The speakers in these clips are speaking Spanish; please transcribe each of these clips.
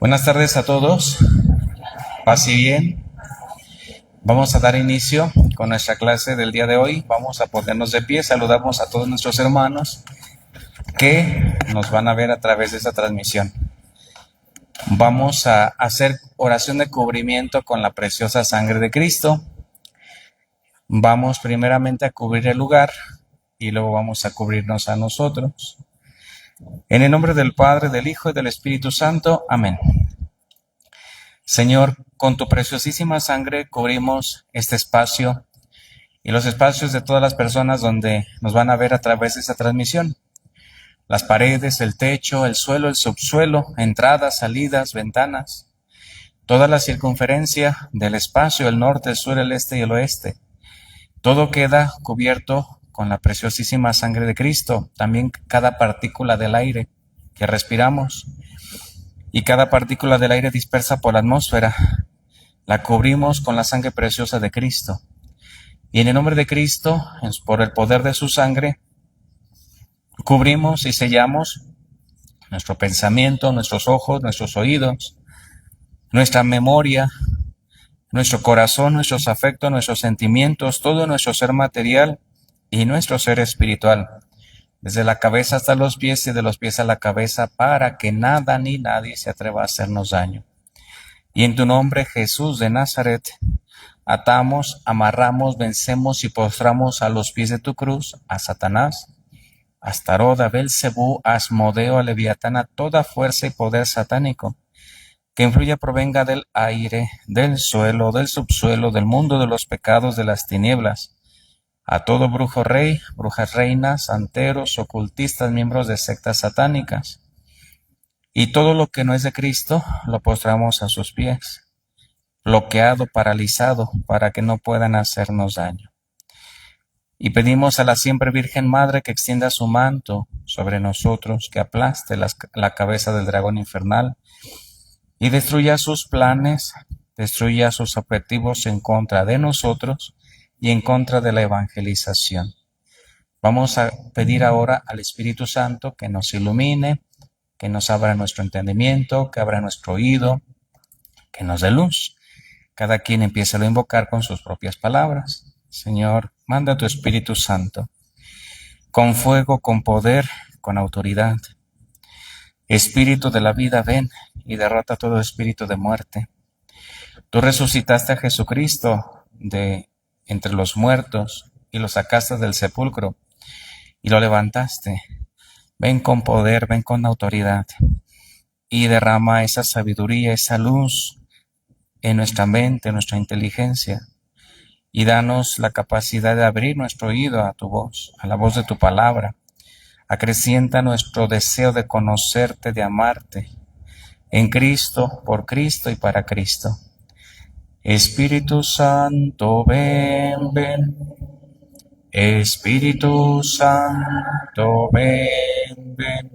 Buenas tardes a todos, paz y bien. Vamos a dar inicio con nuestra clase del día de hoy. Vamos a ponernos de pie, saludamos a todos nuestros hermanos que nos van a ver a través de esta transmisión. Vamos a hacer oración de cubrimiento con la preciosa sangre de Cristo. Vamos primeramente a cubrir el lugar y luego vamos a cubrirnos a nosotros. En el nombre del Padre, del Hijo y del Espíritu Santo. Amén. Señor, con tu preciosísima sangre cubrimos este espacio y los espacios de todas las personas donde nos van a ver a través de esta transmisión. Las paredes, el techo, el suelo, el subsuelo, entradas, salidas, ventanas, toda la circunferencia del espacio, el norte, el sur, el este y el oeste. Todo queda cubierto con la preciosísima sangre de Cristo, también cada partícula del aire que respiramos y cada partícula del aire dispersa por la atmósfera, la cubrimos con la sangre preciosa de Cristo. Y en el nombre de Cristo, por el poder de su sangre, cubrimos y sellamos nuestro pensamiento, nuestros ojos, nuestros oídos, nuestra memoria, nuestro corazón, nuestros afectos, nuestros sentimientos, todo nuestro ser material y nuestro ser espiritual, desde la cabeza hasta los pies y de los pies a la cabeza, para que nada ni nadie se atreva a hacernos daño. Y en tu nombre, Jesús de Nazaret, atamos, amarramos, vencemos y postramos a los pies de tu cruz a Satanás, a Astarot, a Belcebú, a Asmodeo, a Leviatán, a toda fuerza y poder satánico que influya provenga del aire, del suelo, del subsuelo, del mundo de los pecados, de las tinieblas, a todo brujo rey, brujas reinas, santeros, ocultistas, miembros de sectas satánicas, y todo lo que no es de Cristo lo postramos a sus pies, bloqueado, paralizado, para que no puedan hacernos daño. Y pedimos a la siempre Virgen Madre que extienda su manto sobre nosotros, que aplaste la cabeza del dragón infernal y destruya sus planes, destruya sus objetivos en contra de nosotros y en contra de la evangelización. Vamos a pedir ahora al Espíritu Santo que nos ilumine, que nos abra nuestro entendimiento, que abra nuestro oído, que nos dé luz. Cada quien empieza a invocar con sus propias palabras. Señor, manda tu Espíritu Santo, con fuego, con poder, con autoridad. Espíritu de la vida, ven y derrota todo espíritu de muerte. Tú resucitaste a Jesucristo de entre los muertos y lo sacaste del sepulcro y lo levantaste. Ven con poder, ven con autoridad y derrama esa sabiduría, esa luz en nuestra mente, en nuestra inteligencia, y danos la capacidad de abrir nuestro oído a tu voz, a la voz de tu palabra. Acrecienta nuestro deseo de conocerte, de amarte, en Cristo, por Cristo y para Cristo. Espíritu Santo, ven, ven. Espíritu Santo, ven, ven.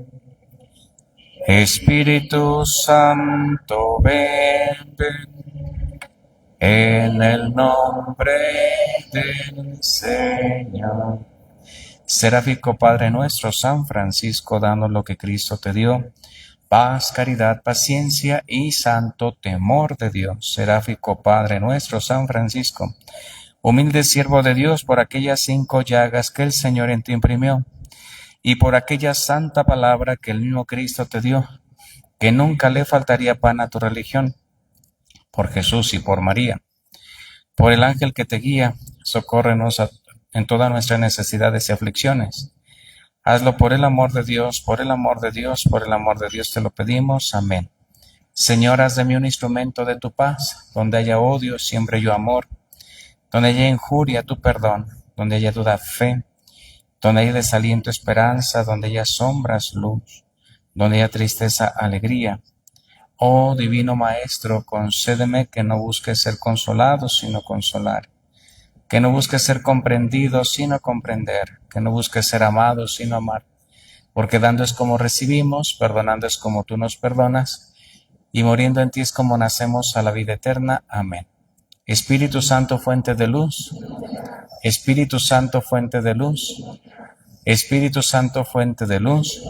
Espíritu Santo, ven, ven. En el nombre del Señor. Seráfico Padre nuestro, San Francisco, danos lo que Cristo te dio: paz, caridad, paciencia y santo temor de Dios. Seráfico Padre nuestro, San Francisco, humilde siervo de Dios, por aquellas 5 llagas que el Señor en ti imprimió, y por aquella santa palabra que el mismo Cristo te dio, que nunca le faltaría pan a tu religión, por Jesús y por María, por el ángel que te guía, socórrenos en todas nuestras necesidades y aflicciones. Hazlo por el amor de Dios, por el amor de Dios, por el amor de Dios te lo pedimos. Amén. Señor, haz de mí un instrumento de tu paz. Donde haya odio, siempre yo amor. Donde haya injuria, tu perdón. Donde haya duda, fe. Donde haya desaliento, esperanza. Donde haya sombras, luz. Donde haya tristeza, alegría. Oh Divino Maestro, concédeme que no busque ser consolado, sino consolar. Que no busque ser comprendido, sino comprender. Que no busque ser amado, sino amar. Porque dando es como recibimos, perdonando es como tú nos perdonas, y muriendo en ti es como nacemos a la vida eterna. Amén. Espíritu Santo, fuente de luz. Espíritu Santo, fuente de luz. Espíritu Santo, fuente de luz.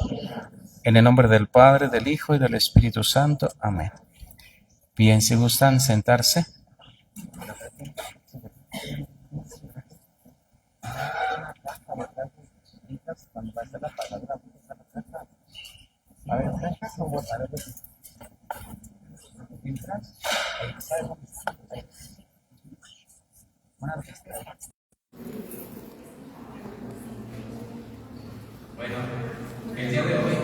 En el nombre del Padre, del Hijo y del Espíritu Santo. Amén. Bien, si gustan sentarse. Bueno, el día de hoy,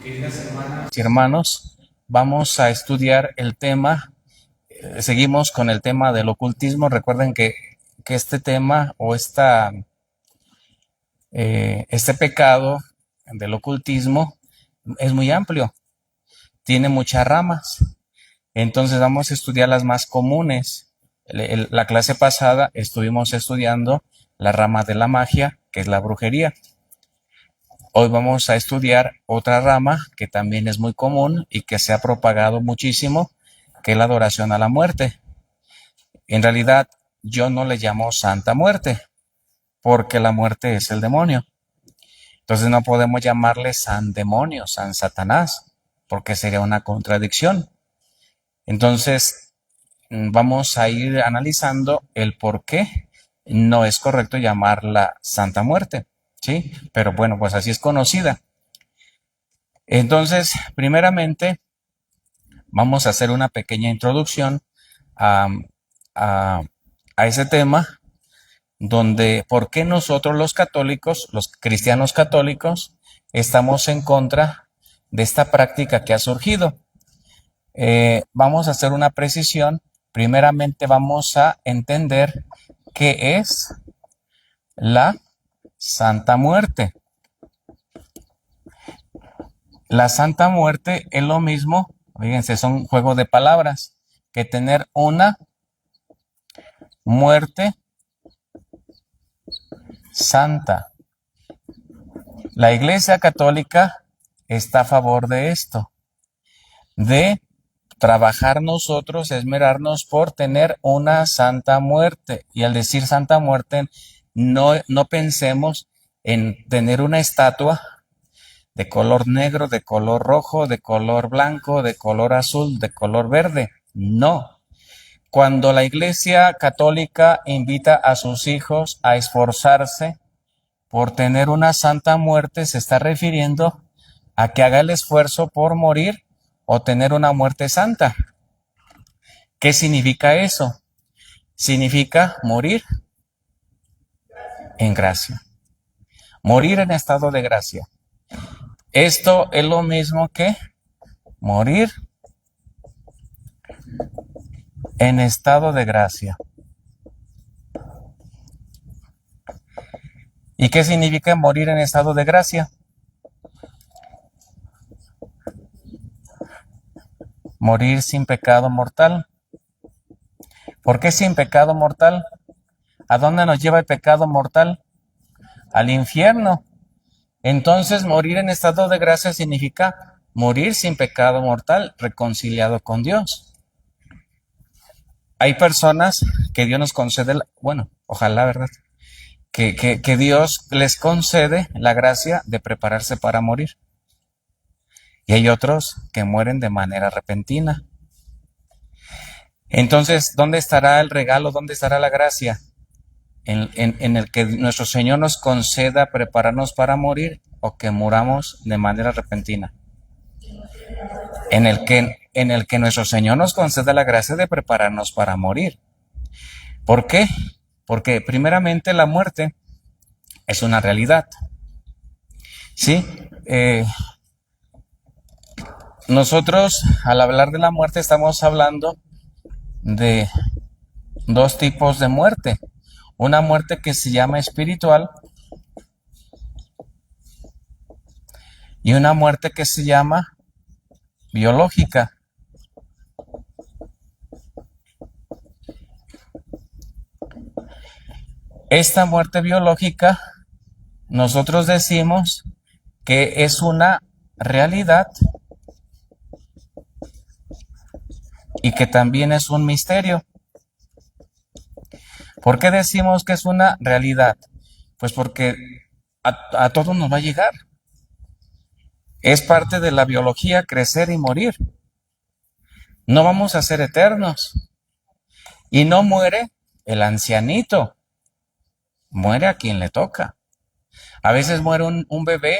queridas hermanas y hermanos, vamos a estudiar el tema, seguimos con el tema del ocultismo. Recuerden que este tema o este pecado del ocultismo es muy amplio, tiene muchas ramas. Entonces vamos a estudiar las más comunes. La clase pasada estuvimos estudiando la rama de la magia, que es la brujería. Hoy vamos a estudiar otra rama que también es muy común y que se ha propagado muchísimo, que es la adoración a la muerte. En realidad, yo no le llamo Santa Muerte, porque la muerte es el demonio. Entonces no podemos llamarle San Demonio, San Satanás, porque sería una contradicción. Entonces, vamos a ir analizando el por qué no es correcto llamarla Santa Muerte, ¿sí? Pero bueno, pues así es conocida. Entonces, primeramente, vamos a hacer una pequeña introducción a, a, a ese tema, donde por qué nosotros los católicos, los cristianos católicos, estamos en contra de esta práctica que ha surgido. Vamos a hacer una precisión. Primeramente vamos a entender qué es la Santa Muerte. La Santa Muerte es lo mismo, fíjense, son juegos de palabras, que tener una muerte santa. La Iglesia Católica está a favor de esto, de trabajar nosotros, esmerarnos por tener una santa muerte. Y al decir santa muerte, no pensemos en tener una estatua de color negro, de color rojo, de color blanco, de color azul, de color verde. No. Cuando la Iglesia Católica invita a sus hijos a esforzarse por tener una santa muerte, se está refiriendo a que haga el esfuerzo por morir o tener una muerte santa. ¿Qué significa eso? Significa morir en gracia, morir en estado de gracia. Esto es lo mismo que morir en estado de gracia. ¿Y qué significa morir en estado de gracia? Morir sin pecado mortal. ¿Por qué sin pecado mortal? ¿A dónde nos lleva el pecado mortal? Al infierno. Entonces, morir en estado de gracia significa morir sin pecado mortal, reconciliado con Dios. Hay personas que Dios nos concede, bueno, ojalá, ¿verdad? Que Dios les concede la gracia de prepararse para morir. Y hay otros que mueren de manera repentina. Entonces, ¿dónde estará el regalo? ¿Dónde estará la gracia? En el que nuestro Señor nos conceda prepararnos para morir o que muramos de manera repentina. En el que nuestro Señor nos conceda la gracia de prepararnos para morir. ¿Por qué? Porque primeramente la muerte es una realidad. ¿Sí? Nosotros al hablar de la muerte estamos hablando de dos tipos de muerte. Una muerte que se llama espiritual y una muerte que se llama biológica. Esta muerte biológica, nosotros decimos que es una realidad y que también es un misterio. ¿Por qué decimos que es una realidad? Pues porque a todos nos va a llegar. Es parte de la biología crecer y morir. No vamos a ser eternos. Y no muere el ancianito, muere a quien le toca. A veces muere un bebé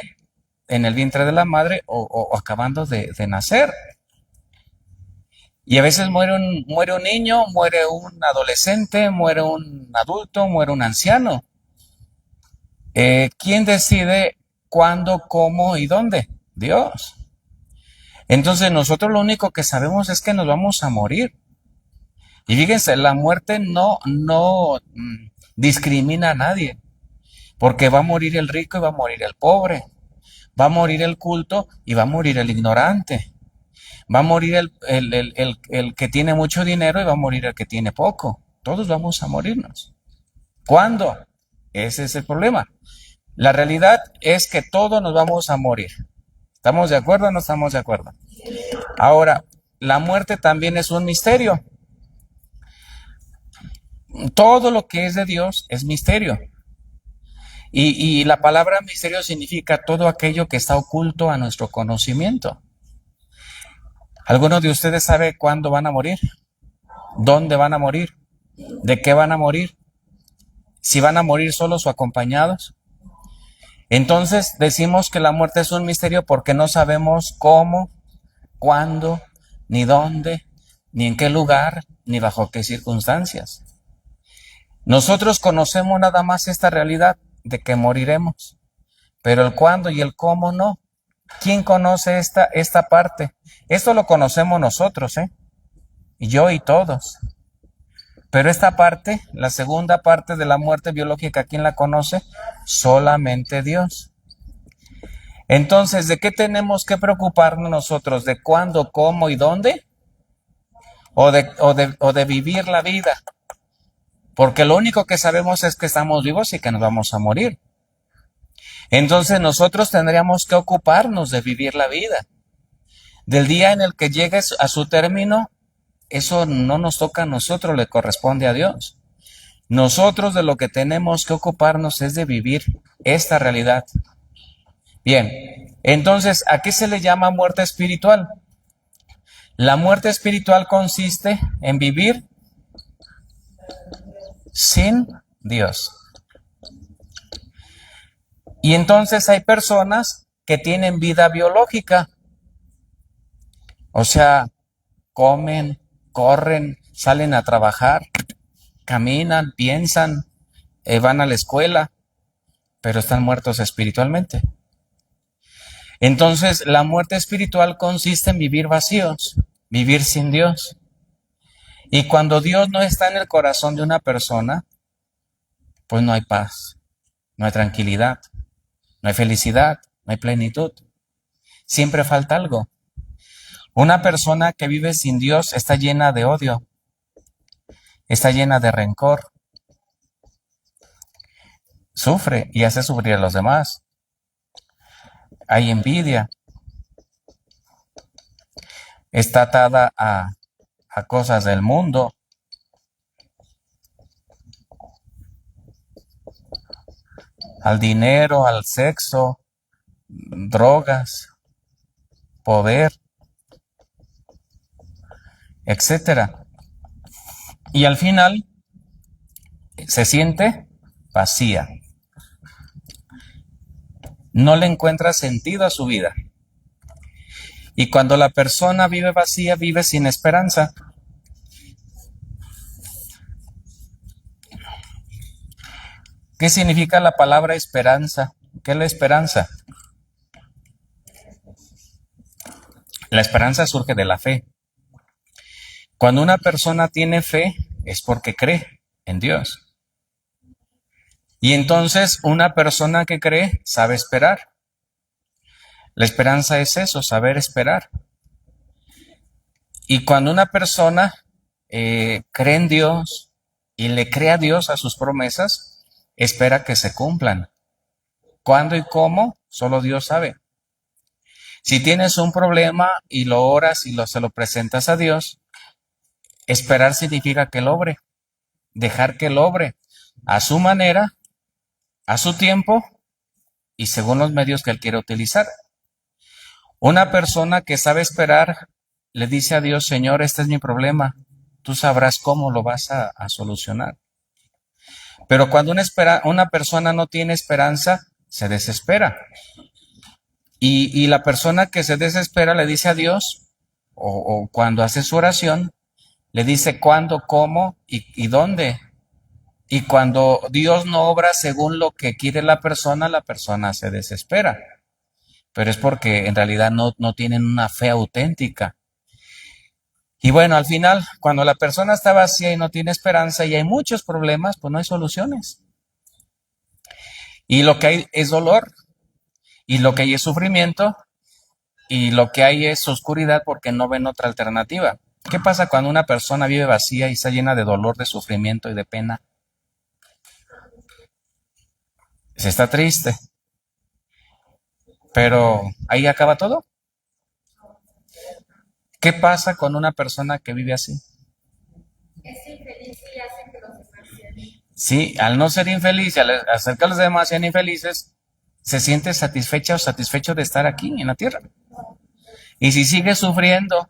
en el vientre de la madre o acabando de nacer. Y a veces muere un niño, muere un adolescente, muere un adulto, muere un anciano. ¿Quién decide cuándo, cómo y dónde? Dios. Entonces nosotros lo único que sabemos es que nos vamos a morir. Y fíjense, la muerte no discrimina a nadie, porque va a morir el rico y va a morir el pobre, va a morir el culto y va a morir el ignorante, va a morir el que tiene mucho dinero y va a morir el que tiene poco. Todos vamos a morirnos. ¿Cuándo? Ese es el problema. La realidad es que todos nos vamos a morir. ¿Estamos de acuerdo o no estamos de acuerdo? Ahora, la muerte también es un misterio. Todo lo que es de Dios es misterio. Y la palabra misterio significa todo aquello que está oculto a nuestro conocimiento. ¿Alguno de ustedes sabe cuándo van a morir? ¿Dónde van a morir? ¿De qué van a morir? ¿Si van a morir solos o acompañados? Entonces decimos que la muerte es un misterio porque no sabemos cómo, cuándo, ni dónde, ni en qué lugar, ni bajo qué circunstancias. Nosotros conocemos nada más esta realidad de que moriremos, pero el cuándo y el cómo no. ¿Quién conoce esta parte? Esto lo conocemos nosotros, yo y todos. Pero esta parte, la segunda parte de la muerte biológica, ¿quién la conoce? Solamente Dios. Entonces, ¿de qué tenemos que preocuparnos nosotros? ¿De cuándo, cómo y dónde? ¿O de vivir la vida? Porque lo único que sabemos es que estamos vivos y que nos vamos a morir. Entonces nosotros tendríamos que ocuparnos de vivir la vida. Del día en el que llegue a su término, eso no nos toca a nosotros, le corresponde a Dios. Nosotros de lo que tenemos que ocuparnos es de vivir esta realidad. Bien, entonces, ¿a qué se le llama muerte espiritual? La muerte espiritual consiste en vivir sin Dios. Y entonces hay personas que tienen vida biológica, o sea, comen, corren, salen a trabajar, caminan, piensan, van a la escuela, pero están muertos espiritualmente. Entonces, la muerte espiritual consiste en vivir vacíos, vivir sin Dios. Y cuando Dios no está en el corazón de una persona, pues no hay paz, no hay tranquilidad, no hay felicidad, no hay plenitud. Siempre falta algo. Una persona que vive sin Dios está llena de odio, está llena de rencor, sufre y hace sufrir a los demás. Hay envidia, está atada a cosas del mundo, al dinero, al sexo, drogas, poder, etcétera. Y al final se siente vacía. No le encuentra sentido a su vida. Y cuando la persona vive vacía, vive sin esperanza. ¿Qué significa la palabra esperanza? ¿Qué es la esperanza? La esperanza surge de la fe. Cuando una persona tiene fe, es porque cree en Dios. Y entonces una persona que cree sabe esperar. La esperanza es eso, saber esperar. Y cuando una persona cree en Dios y le cree a Dios a sus promesas, espera que se cumplan. ¿Cuándo y cómo? Solo Dios sabe. Si tienes un problema y lo oras y se lo presentas a Dios, esperar significa que Él obre, dejar que Él obre a su manera, a su tiempo y según los medios que Él quiere utilizar. Una persona que sabe esperar le dice a Dios, Señor, este es mi problema, tú sabrás cómo lo vas a solucionar. Pero cuando una persona no tiene esperanza, se desespera. Y la persona que se desespera le dice a Dios, o cuando hace su oración, le dice cuándo, cómo y dónde. Y cuando Dios no obra según lo que quiere la persona se desespera. Pero es porque en realidad no tienen una fe auténtica. Y bueno, al final, cuando la persona está vacía y no tiene esperanza y hay muchos problemas, pues no hay soluciones. Y lo que hay es dolor, y lo que hay es sufrimiento, y lo que hay es oscuridad porque no ven otra alternativa. ¿Qué pasa cuando una persona vive vacía y está llena de dolor, de sufrimiento y de pena? Se está triste, pero ahí acaba todo. ¿Qué pasa con una persona que vive así? Sí, al no ser infeliz y al hacer que los demás sean infelices, se siente satisfecha o satisfecho de estar aquí en la tierra. Y si sigue sufriendo,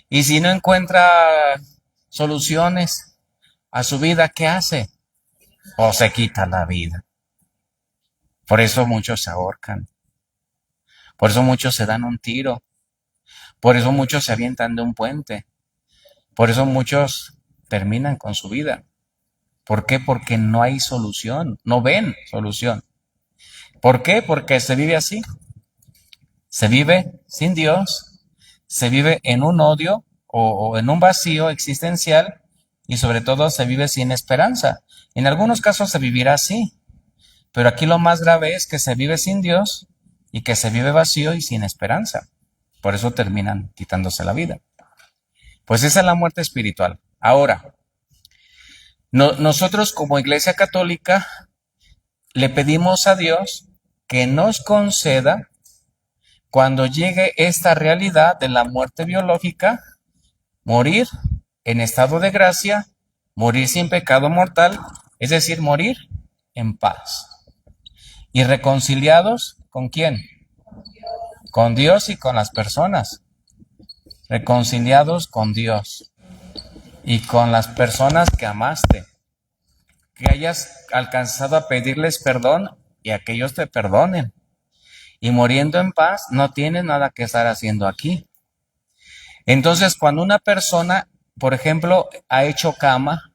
y si no encuentra soluciones a su vida, ¿qué hace? O se quita la vida. Por eso muchos se ahorcan. Por eso muchos se dan un tiro. Por eso muchos se avientan de un puente. Por eso muchos terminan con su vida. ¿Por qué? Porque no hay solución. No ven solución. ¿Por qué? Porque se vive así. Se vive sin Dios. Se vive en un odio o en un vacío existencial y sobre todo se vive sin esperanza. En algunos casos se vivirá así, pero aquí lo más grave es que se vive sin Dios y que se vive vacío y sin esperanza. Por eso terminan quitándose la vida. Pues esa es la muerte espiritual. Ahora, nosotros como Iglesia Católica le pedimos a Dios que nos conceda, cuando llegue esta realidad de la muerte biológica, morir en estado de gracia, morir sin pecado mortal, es decir, morir en paz. ¿Y reconciliados con quién? Con Dios y con las personas. Reconciliados con Dios y con las personas que amaste. Que hayas alcanzado a pedirles perdón y a que ellos te perdonen. Y muriendo en paz, no tienes nada que estar haciendo aquí. Entonces, cuando una persona, por ejemplo, ha hecho cama,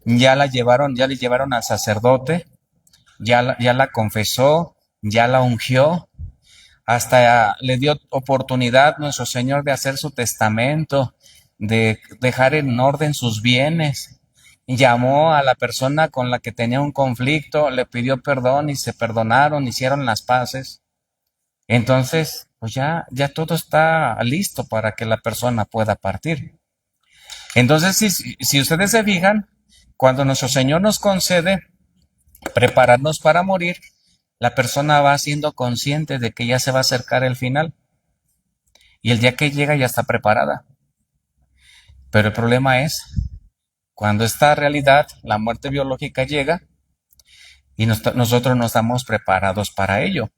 ya le llevaron al sacerdote, ya la confesó, ya la ungió, hasta le dio oportunidad nuestro Señor de hacer su testamento, de dejar en orden sus bienes. Llamó a la persona con la que tenía un conflicto, le pidió perdón y se perdonaron, hicieron las paces. Entonces, pues ya todo está listo para que la persona pueda partir. Entonces, si ustedes se fijan, cuando nuestro Señor nos concede prepararnos para morir, la persona va siendo consciente de que ya se va a acercar el final. Y el día que llega ya está preparada. Pero el problema es cuando esta realidad, la muerte biológica, llega y nosotros no estamos preparados para ello.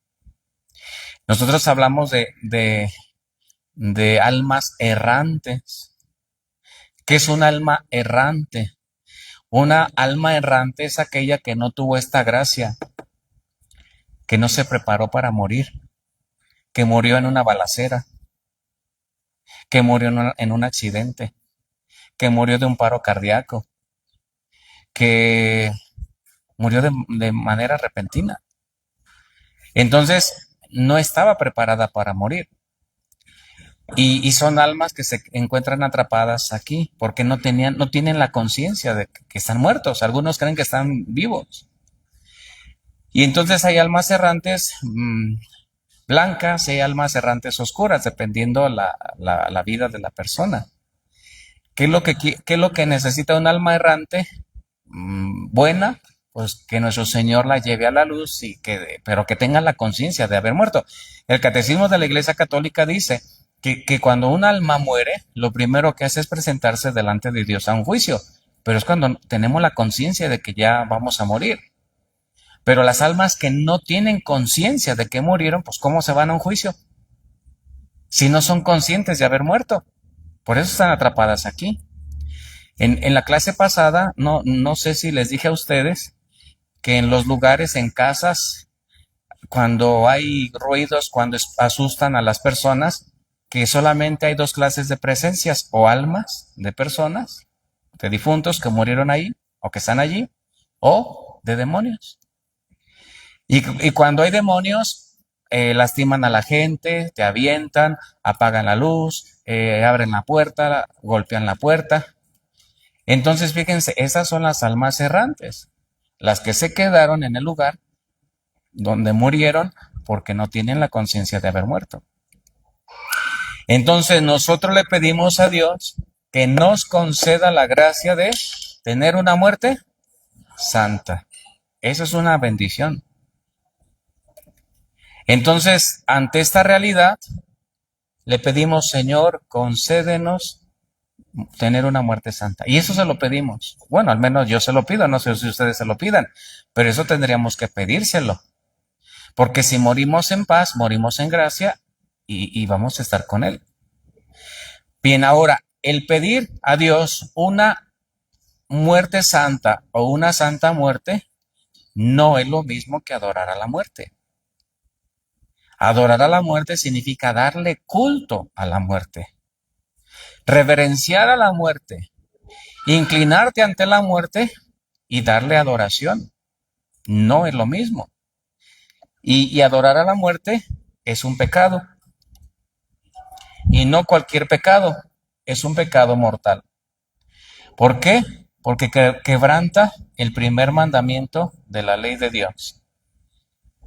Nosotros hablamos de almas errantes. ¿Qué es un alma errante? Una alma errante es aquella que no tuvo esta gracia, que no se preparó para morir, que murió en una balacera, que murió en un accidente, que murió de un paro cardíaco, que murió de manera repentina. Entonces, no estaba preparada para morir. Y son almas que se encuentran atrapadas aquí porque no tienen la conciencia de que están muertos. Algunos creen que están vivos. Y entonces hay almas errantes blancas y hay almas errantes oscuras, dependiendo la vida de la persona. ¿Qué es lo que necesita un alma errante buena? Pues que nuestro Señor la lleve a la luz, pero que tenga la conciencia de haber muerto. El Catecismo de la Iglesia Católica dice que cuando un alma muere, lo primero que hace es presentarse delante de Dios a un juicio, pero es cuando tenemos la conciencia de que ya vamos a morir. Pero las almas que no tienen conciencia de que murieron, pues ¿cómo se van a un juicio? si no son conscientes de haber muerto? Por eso están atrapadas aquí. En la clase pasada, no sé si les dije a ustedes que en los lugares, en casas, cuando hay ruidos, cuando asustan a las personas, que solamente hay dos clases de presencias, o almas de personas, de difuntos que murieron ahí, o que están allí, o de demonios. Y cuando hay demonios, lastiman a la gente, te avientan, apagan la luz, abren la puerta, golpean la puerta. Entonces, fíjense, esas son las almas errantes, las que se quedaron en el lugar donde murieron porque no tienen la conciencia de haber muerto. Entonces, nosotros le pedimos a Dios que nos conceda la gracia de tener una muerte santa. Eso es una bendición. Entonces, ante esta realidad, le pedimos, Señor, concédenos tener una muerte santa. Y eso se lo pedimos. Bueno, al menos yo se lo pido, no sé si ustedes se lo pidan, pero eso tendríamos que pedírselo. Porque si morimos en paz, morimos en gracia y vamos a estar con Él. Bien, ahora, el pedir a Dios una muerte santa o una santa muerte no es lo mismo que adorar a la muerte. Adorar a la muerte significa darle culto a la muerte, reverenciar a la muerte, inclinarte ante la muerte y darle adoración. No es lo mismo. Y adorar a la muerte es un pecado. Y no cualquier pecado, es un pecado mortal. ¿Por qué? Porque quebranta el primer mandamiento de la ley de Dios.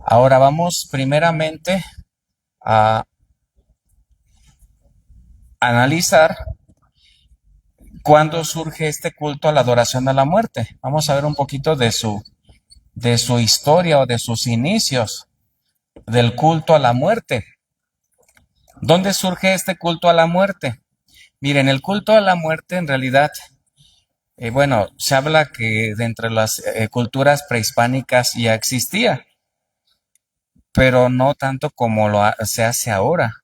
Ahora vamos primeramente a analizar cuándo surge este culto a la adoración a la muerte. Vamos a ver un poquito de su historia o de sus inicios del culto a la muerte. ¿Dónde surge este culto a la muerte? Miren, el culto a la muerte en realidad, bueno, se habla que de entre las culturas prehispánicas ya existía, pero no tanto como se hace ahora.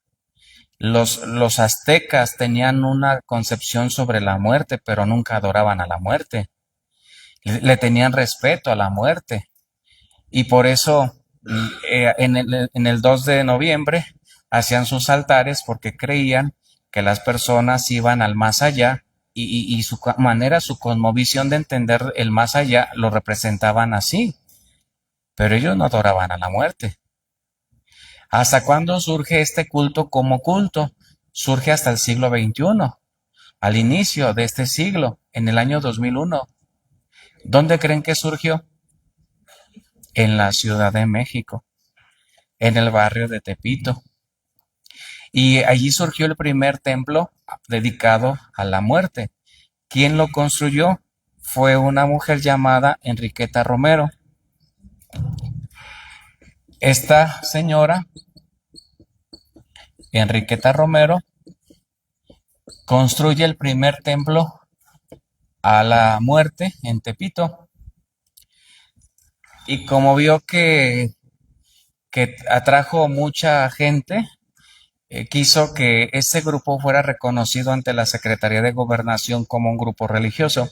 Los aztecas tenían una concepción sobre la muerte, pero nunca adoraban a la muerte. Le tenían respeto a la muerte. Y por eso en el 2 de noviembre hacían sus altares porque creían que las personas iban al más allá y su manera, su cosmovisión de entender el más allá lo representaban así. Pero ellos no adoraban a la muerte. ¿Hasta cuándo surge este culto como culto? Surge hasta el siglo XXI, al inicio de este siglo, en el año 2001. ¿Dónde creen que surgió? En la Ciudad de México, en el barrio de Tepito. Y allí surgió el primer templo dedicado a la muerte. ¿Quién lo construyó? Fue una mujer llamada Enriqueta Romero. Esta señora, Enriqueta Romero, construye el primer templo a la muerte en Tepito. Y como vio que atrajo mucha gente, quiso que ese grupo fuera reconocido ante la Secretaría de Gobernación como un grupo religioso.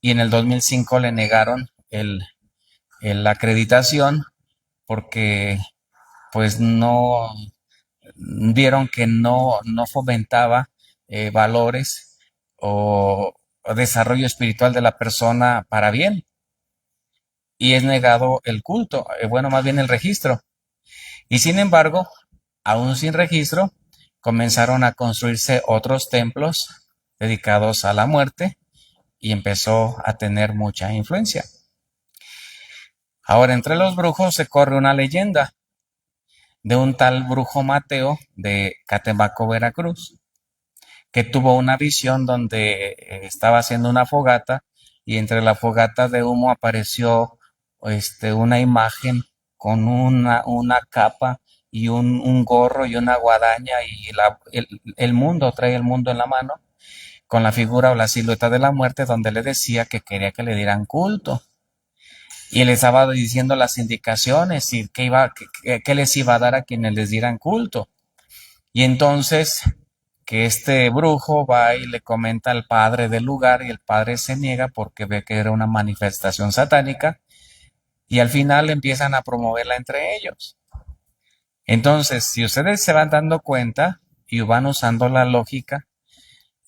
Y en el 2005 le negaron la acreditación porque pues no vieron que no fomentaba valores o desarrollo espiritual de la persona para bien. Y es negado el culto, bueno, más bien el registro. Y sin embargo, aún sin registro, comenzaron a construirse otros templos dedicados a la muerte y empezó a tener mucha influencia. Ahora, entre los brujos se corre una leyenda de un tal brujo Mateo de Catemaco, Veracruz, que tuvo una visión donde estaba haciendo una fogata y entre la fogata de humo apareció una imagen con una capa y un gorro y una guadaña y el mundo, trae el mundo en la mano, con la figura o la silueta de la muerte donde le decía que quería que le dieran culto. Y él estaba diciendo las indicaciones y qué les iba a dar a quienes les dieran culto. Y entonces que este brujo va y le comenta al padre del lugar y el padre se niega porque ve que era una manifestación satánica y al final empiezan a promoverla entre ellos. Entonces, si ustedes se van dando cuenta y van usando la lógica,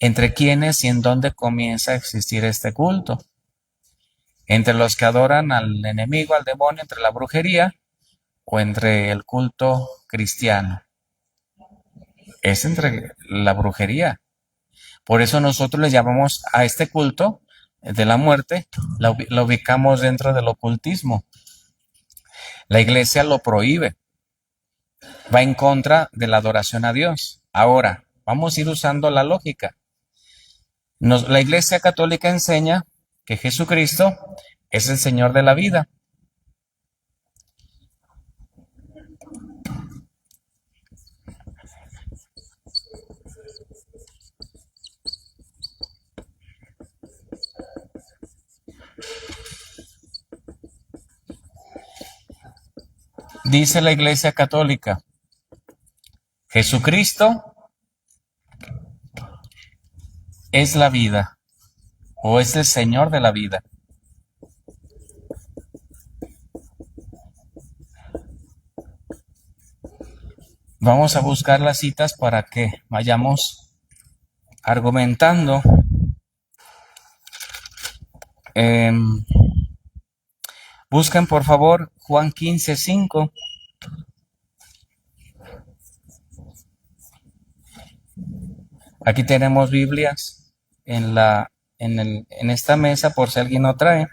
entre quiénes y en dónde comienza a existir este culto, entre los que adoran al enemigo, al demonio, entre la brujería o entre el culto cristiano, es entre la brujería. Por eso nosotros le llamamos a este culto de la muerte, la ubicamos dentro del ocultismo. La iglesia lo prohíbe, va en contra de la adoración a Dios. Ahora, vamos a ir usando la lógica. La iglesia católica enseña que Jesucristo es el Señor de la vida. Dice la iglesia católica, Jesucristo es la vida o es el Señor de la vida. Vamos a buscar las citas para que vayamos argumentando. Busquen por favor Juan 15:5. Aquí tenemos Biblias en esta mesa por si alguien no trae.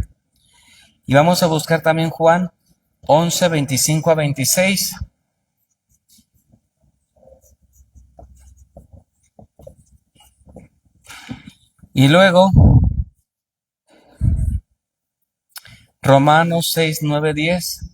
Y vamos a buscar también Juan 11:25-26. Y luego Romanos 6:9-10.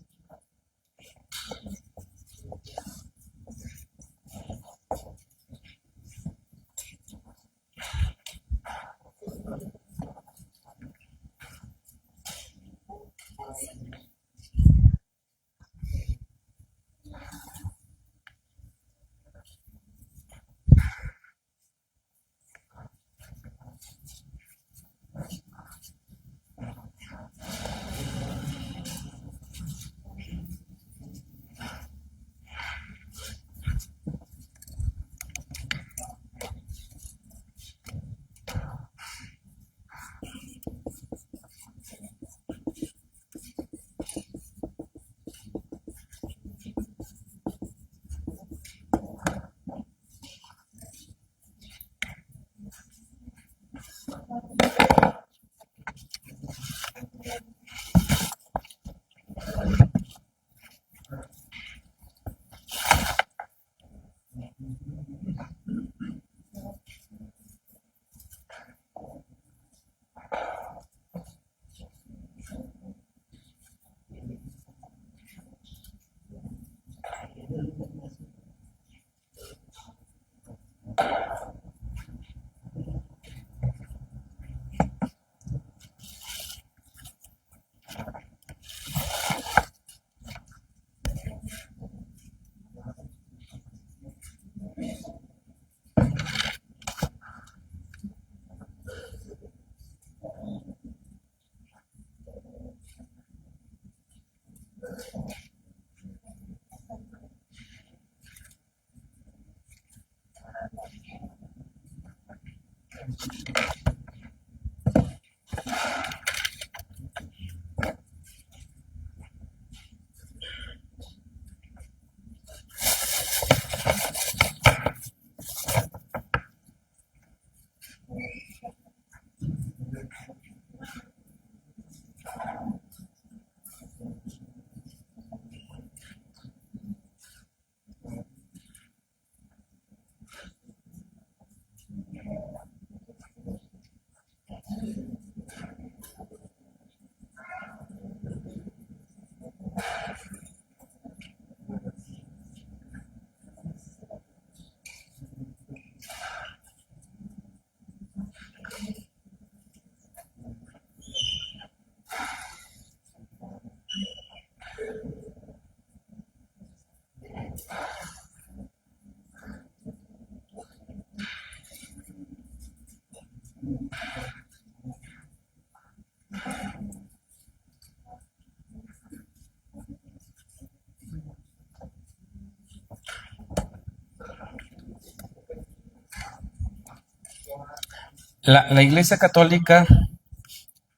La Iglesia Católica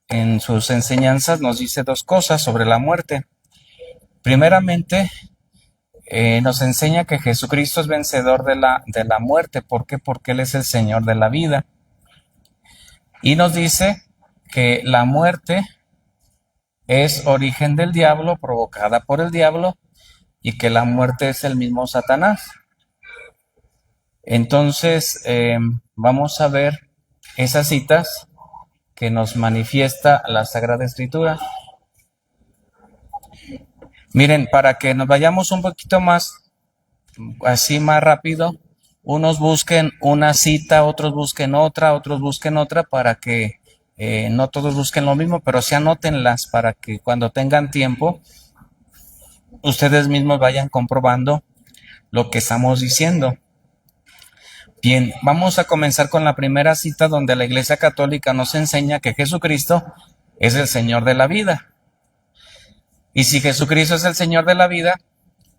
en sus enseñanzas nos dice dos cosas sobre la muerte. Primeramente, nos enseña que Jesucristo es vencedor de la muerte. ¿Por qué? Porque Él es el Señor de la vida. Y nos dice que la muerte es origen del diablo, provocada por el diablo, y que la muerte es el mismo Satanás. Entonces, vamos a ver esas citas que nos manifiesta la Sagrada Escritura. Miren, para que nos vayamos un poquito más, así más rápido, unos busquen una cita, otros busquen otra, para que no todos busquen lo mismo, pero sí anótenlas para que cuando tengan tiempo, ustedes mismos vayan comprobando lo que estamos diciendo. Bien, vamos a comenzar con la primera cita donde la Iglesia Católica nos enseña que Jesucristo es el Señor de la vida. Y si Jesucristo es el Señor de la vida,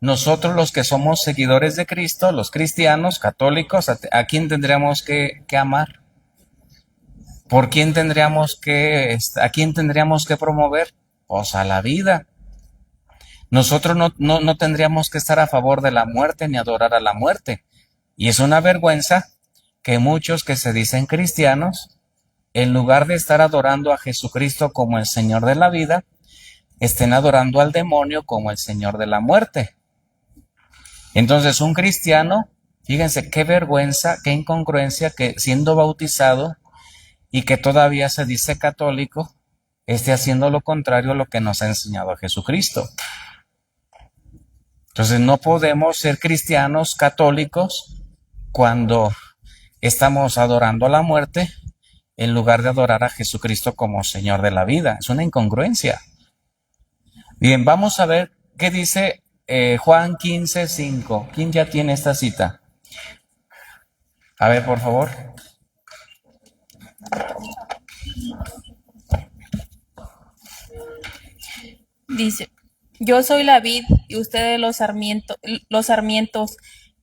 nosotros los que somos seguidores de Cristo, los cristianos, católicos, ¿a quién tendríamos que amar? ¿A quién tendríamos que promover? Pues a la vida. Nosotros no tendríamos que estar a favor de la muerte ni adorar a la muerte. Y es una vergüenza que muchos que se dicen cristianos, en lugar de estar adorando a Jesucristo como el Señor de la vida, estén adorando al demonio como el Señor de la muerte. Entonces, un cristiano, fíjense qué vergüenza, qué incongruencia que siendo bautizado y que todavía se dice católico, esté haciendo lo contrario a lo que nos ha enseñado Jesucristo. Entonces, no podemos ser cristianos católicos cuando estamos adorando a la muerte en lugar de adorar a Jesucristo como Señor de la vida. Es una incongruencia. Bien, vamos a ver qué dice Juan 15:5. ¿Quién ya tiene esta cita? A ver, por favor. Dice, yo soy la vid y ustedes los sarmientos.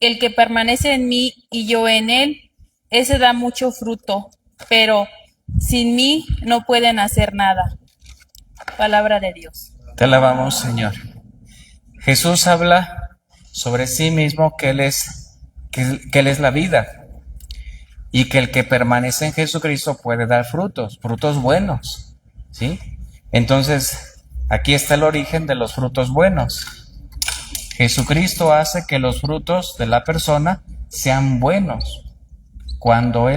El que permanece en mí y yo en él, ese da mucho fruto, pero sin mí no pueden hacer nada. Palabra de Dios. Te alabamos, Señor. Jesús habla sobre sí mismo que Él es la vida y que el que permanece en Jesucristo puede dar frutos buenos, ¿sí? Entonces, aquí está el origen de los frutos buenos. Jesucristo hace que los frutos de la persona sean buenos cuando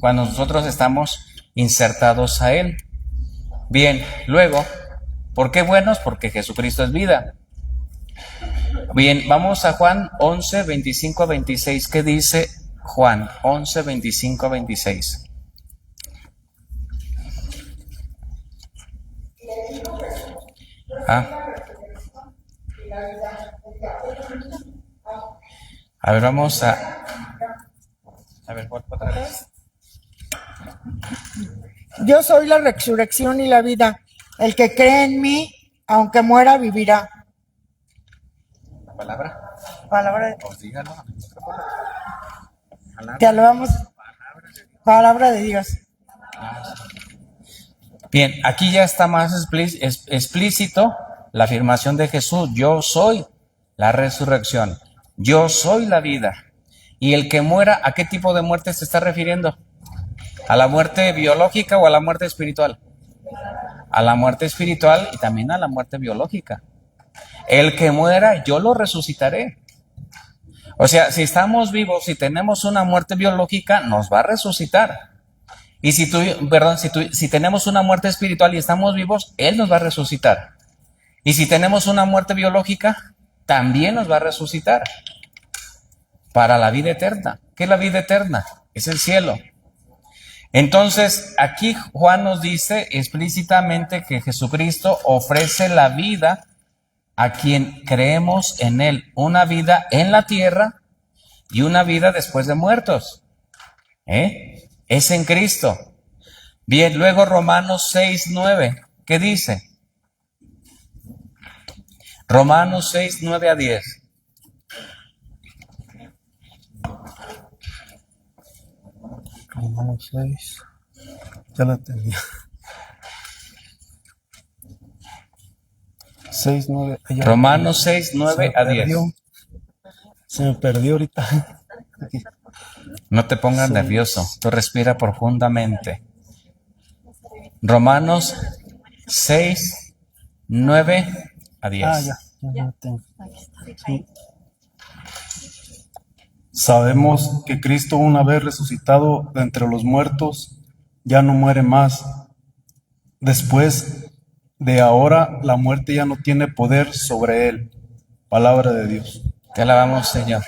nosotros estamos insertados a Él. Bien, luego, ¿por qué buenos? Porque Jesucristo es vida. Bien, vamos a Juan 11:25-26. ¿Qué dice Juan 11:25-26? A ver, vamos a ver, otra vez. Yo soy la resurrección y la vida. El que cree en mí, aunque muera, vivirá. ¿La palabra? Palabra de Pues dígalo. Te alabamos. Palabra de Dios. Bien, aquí ya está más explícito la afirmación de Jesús. Yo soy la resurrección. Yo soy la vida. Y el que muera, ¿a qué tipo de muerte se está refiriendo? ¿A la muerte biológica o a la muerte espiritual? A la muerte espiritual y también a la muerte biológica. El que muera, yo lo resucitaré. O sea, si estamos vivos, si tenemos una muerte biológica, nos va a resucitar. Y si tenemos una muerte espiritual y estamos vivos, Él nos va a resucitar. Y si tenemos una muerte biológica, también nos va a resucitar. Para la vida eterna. ¿Qué es la vida eterna? Es el cielo. Entonces, aquí Juan nos dice explícitamente que Jesucristo ofrece la vida a quien creemos en Él. Una vida en la tierra y una vida después de muertos. Es en Cristo. Bien, luego Romanos 6:9. ¿Qué dice? Romanos 6:9-10. Romanos 6. Ya la tenía. 6, 9. Romanos 6, 9 a 10. Se me perdió ahorita. Aquí. No te pongas nervioso, tú respira profundamente. Romanos 6, 9 a 10. Ya la tengo. Sí. Sabemos que Cristo, una vez resucitado de entre los muertos, ya no muere más. Después de ahora, la muerte ya no tiene poder sobre él. Palabra de Dios. Te alabamos, Señor.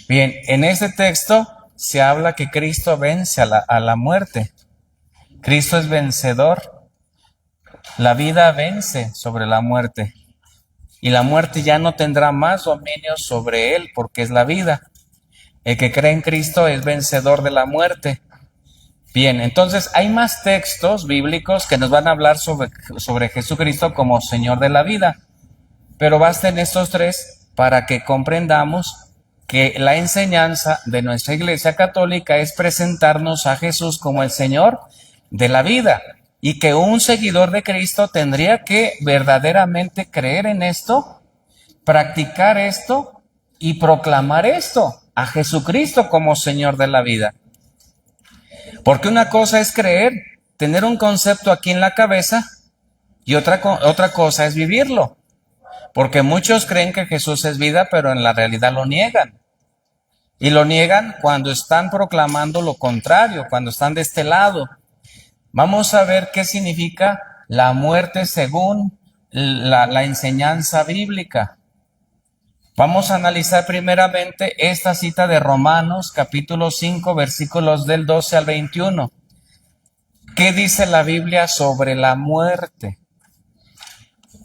Bien, en este texto se habla que Cristo vence a la muerte. Cristo es vencedor. La vida vence sobre la muerte. Y la muerte ya no tendrá más dominio sobre él porque es la vida. El que cree en Cristo es vencedor de la muerte. Bien, entonces hay más textos bíblicos que nos van a hablar sobre Jesucristo como Señor de la vida. Pero basten estos tres para que comprendamos que la enseñanza de nuestra Iglesia Católica es presentarnos a Jesús como el Señor de la vida y que un seguidor de Cristo tendría que verdaderamente creer en esto, practicar esto y proclamar esto, a Jesucristo como Señor de la vida. Porque una cosa es creer, tener un concepto aquí en la cabeza y otra cosa es vivirlo. Porque muchos creen que Jesús es vida, pero en la realidad lo niegan. Y lo niegan cuando están proclamando lo contrario, cuando están de este lado. Vamos a ver qué significa la muerte según la enseñanza bíblica. Vamos a analizar primeramente esta cita de Romanos, capítulo 5, versículos del 12 al 21. ¿Qué dice la Biblia sobre la muerte?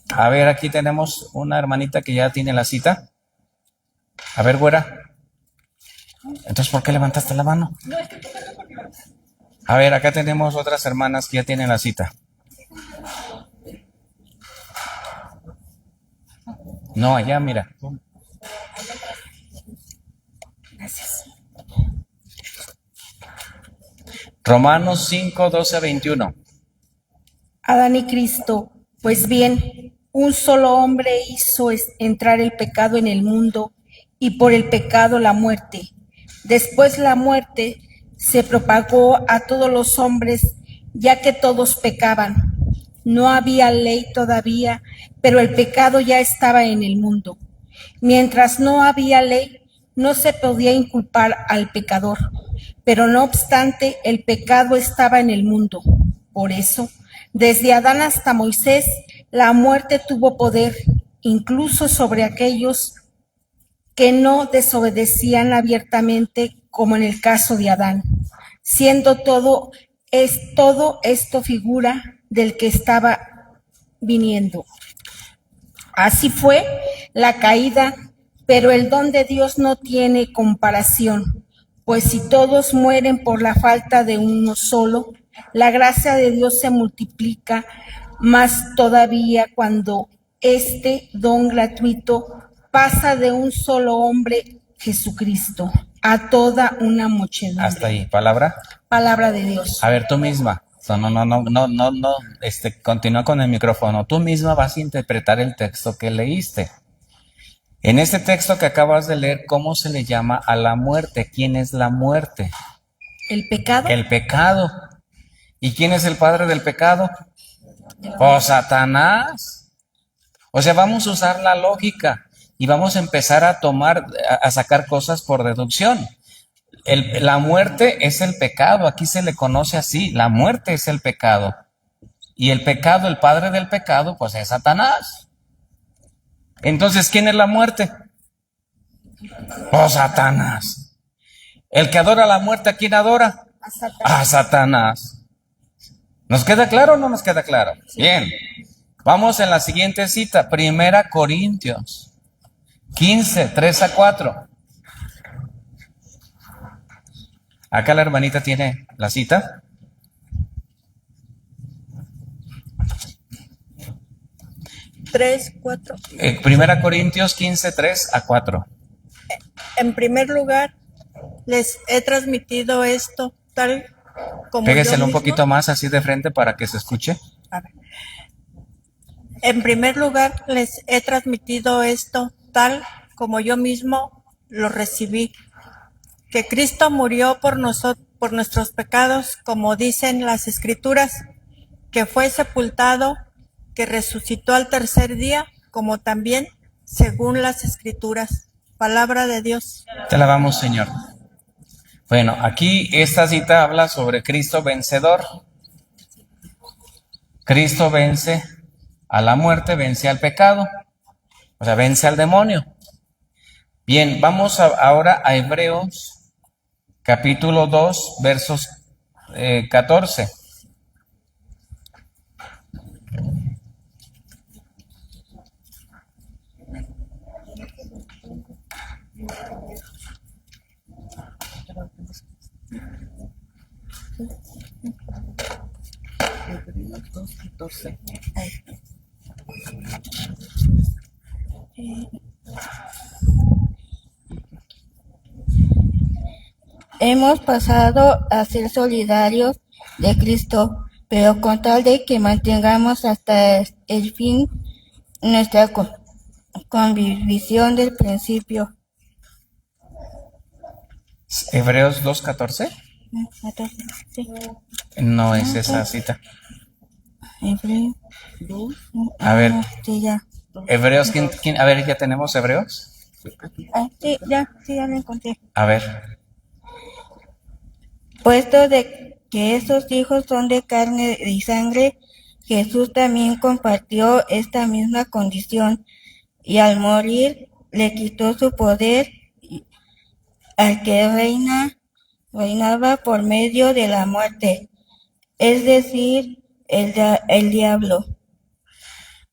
A ver, aquí tenemos una hermanita que ya tiene la cita. A ver, güera. Entonces, ¿por qué levantaste la mano? A ver, acá tenemos otras hermanas que ya tienen la cita. No, allá, mira. Gracias. Romanos 5, 12 a 21. Adán y Cristo, pues bien, un solo hombre hizo entrar el pecado en el mundo y por el pecado la muerte. Después la muerte se propagó a todos los hombres, ya que todos pecaban. No había ley todavía, pero el pecado ya estaba en el mundo. Mientras no había ley, no se podía inculpar al pecador, pero no obstante, el pecado estaba en el mundo. Por eso, desde Adán hasta Moisés, la muerte tuvo poder, incluso sobre aquellos que no desobedecían abiertamente, como en el caso de Adán, siendo todo esto figura del que estaba viniendo. Así fue la caída, pero el don de Dios no tiene comparación, pues si todos mueren por la falta de uno solo, la gracia de Dios se multiplica más todavía cuando este don gratuito pasa de un solo hombre, Jesucristo, a toda una muchedumbre. Hasta ahí, palabra. Palabra de Dios. A ver, tú misma. No, continúa con el micrófono. Tú misma vas a interpretar el texto que leíste. En este texto que acabas de leer, ¿cómo se le llama a la muerte? ¿Quién es la muerte? ¿El pecado? El pecado. ¿Y quién es el padre del pecado? Oh, Satanás. O sea, vamos a usar la lógica y vamos a empezar a sacar cosas por deducción. La muerte es el pecado, aquí se le conoce así, la muerte es el pecado. Y el pecado, el padre del pecado, pues es Satanás. Entonces, ¿quién es la muerte? Oh, Satanás. El que adora la muerte, ¿a quién adora? A Satanás. A Satanás. ¿Nos queda claro o no nos queda claro? Sí. Bien. Vamos en la siguiente cita, 1 Corintios 15, 3 a 4. Acá la hermanita tiene la cita. 3, 4. 1 Corintios 15, 3 a 4. En primer lugar, les he transmitido esto tal como Pégueselo yo un mismo. poquito más así de frente para que se escuche. A ver. En primer lugar, les he transmitido esto tal como yo mismo lo recibí, que Cristo murió por por nuestros pecados, como dicen las Escrituras, que fue sepultado, que resucitó al tercer día, como también según las Escrituras. Palabra de Dios. Te alabamos, Señor. Bueno, aquí esta cita habla sobre Cristo vencedor. Cristo vence a la muerte, vence al pecado, o sea, vence al demonio. Bien, vamos ahora a Hebreos, capítulo 2, versos 14. Hemos pasado a ser solidarios de Cristo, pero con tal de que mantengamos hasta el fin nuestra convicción del principio. Hebreos 2:14. Sí. No es esa cita. Hebreo. A ver, Sí, ya. Hebreos, ¿quién? A ver, ya tenemos Hebreos. Sí, ya lo encontré. A ver, Puesto de que esos hijos son de carne y sangre, Jesús también compartió esta misma condición, y al morir le quitó su poder al que reinaba por medio de la muerte, es decir, el diablo.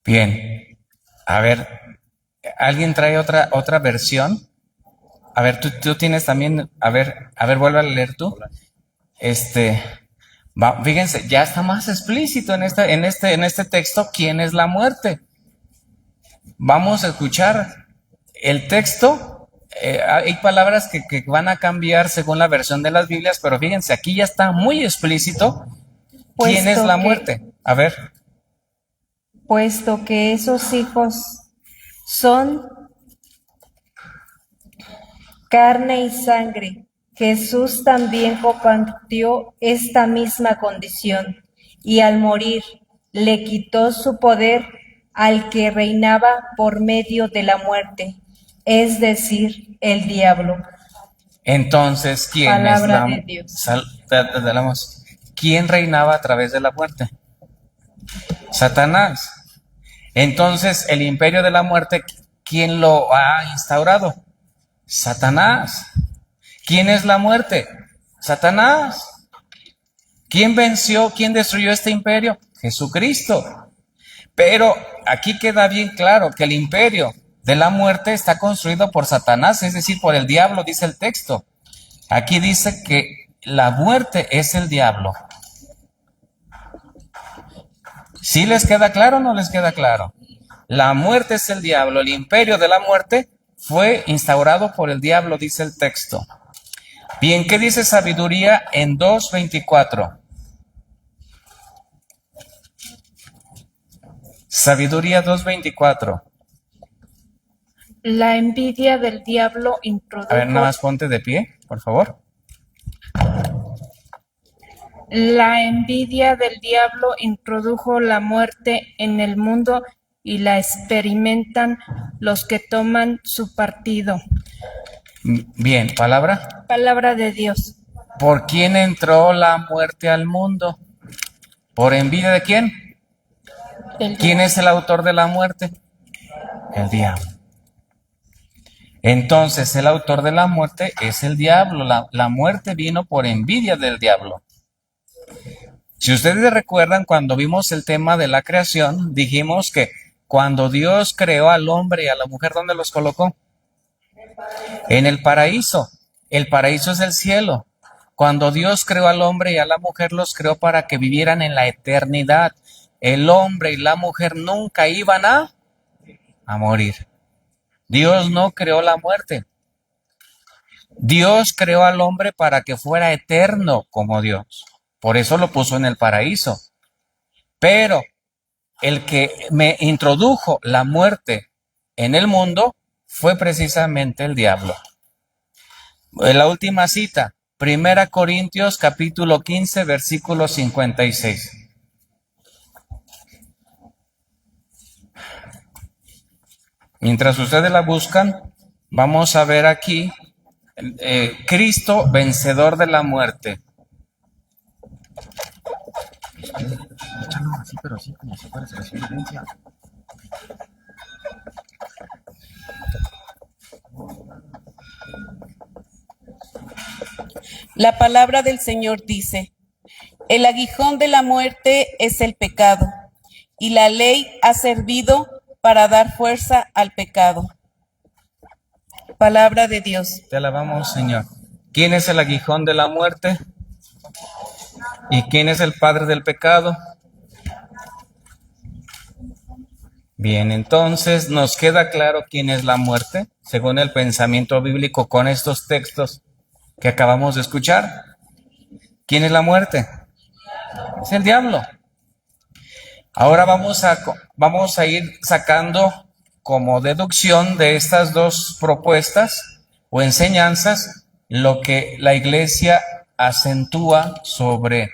bien. A ver, ¿alguien trae otra versión? A ver, tú tienes también, a ver, vuelve a leer tú. Fíjense, ya está más explícito en este texto quién es la muerte. Vamos a escuchar el texto. Hay palabras que van a cambiar según la versión de las Biblias, pero fíjense, aquí ya está muy explícito quién es la muerte. A ver, Puesto que esos hijos son carne y sangre, Jesús también compartió esta misma condición, y al morir le quitó su poder al que reinaba por medio de la muerte, es decir, el diablo. entonces, ¿quién Palabra es de Dios. ¿Quién reinaba a través de la muerte? Satanás. Entonces, el imperio de la muerte, ¿quién lo ha instaurado? Satanás. ¿Quién es la muerte? Satanás. ¿Quién venció? ¿Quién destruyó este imperio? Jesucristo. Pero aquí queda bien claro que el imperio de la muerte está construido por Satanás, es decir, por el diablo, dice el texto. Aquí dice que la muerte es el diablo. ¿Sí les queda claro o no les queda claro? La muerte es el diablo, el imperio de la muerte fue instaurado por el diablo, dice el texto. Bien, ¿qué dice Sabiduría en 2:24? Sabiduría 2:24. La envidia del diablo introdujo. A ver, nada más ponte de pie, por favor. La envidia del diablo introdujo la muerte en el mundo y la experimentan los que toman su partido. Bien, palabra. Palabra de Dios. ¿Por quién entró la muerte al mundo? ¿Por envidia de quién? ¿Quién es el autor de la muerte? El diablo. Entonces, el autor de la muerte es el diablo. La muerte vino por envidia del diablo. Si ustedes recuerdan, cuando vimos el tema de la creación, dijimos que cuando Dios creó al hombre y a la mujer, ¿dónde los colocó? En el paraíso. El paraíso es el cielo. Cuando Dios creó al hombre y a la mujer, los creó para que vivieran en la eternidad. El hombre y la mujer nunca iban a morir. Dios no creó la muerte. Dios creó al hombre para que fuera eterno como Dios. Por eso lo puso en el paraíso. Pero el que me introdujo la muerte en el mundo fue precisamente el diablo. En la última cita, 1 Corintios capítulo 15, versículo 56. Mientras ustedes la buscan, vamos a ver aquí Cristo vencedor de la muerte. La palabra del Señor dice: el aguijón de la muerte es el pecado, y la ley ha servido para dar fuerza al pecado. Palabra de Dios. Te alabamos, Señor. ¿Quién es el aguijón de la muerte? ¿Y quién es el padre del pecado? Bien, entonces nos queda claro quién es la muerte, según el pensamiento bíblico con estos textos que acabamos de escuchar. ¿Quién es la muerte? Es el diablo. Ahora vamos a ir sacando como deducción de estas dos propuestas o enseñanzas lo que la Iglesia acentúa sobre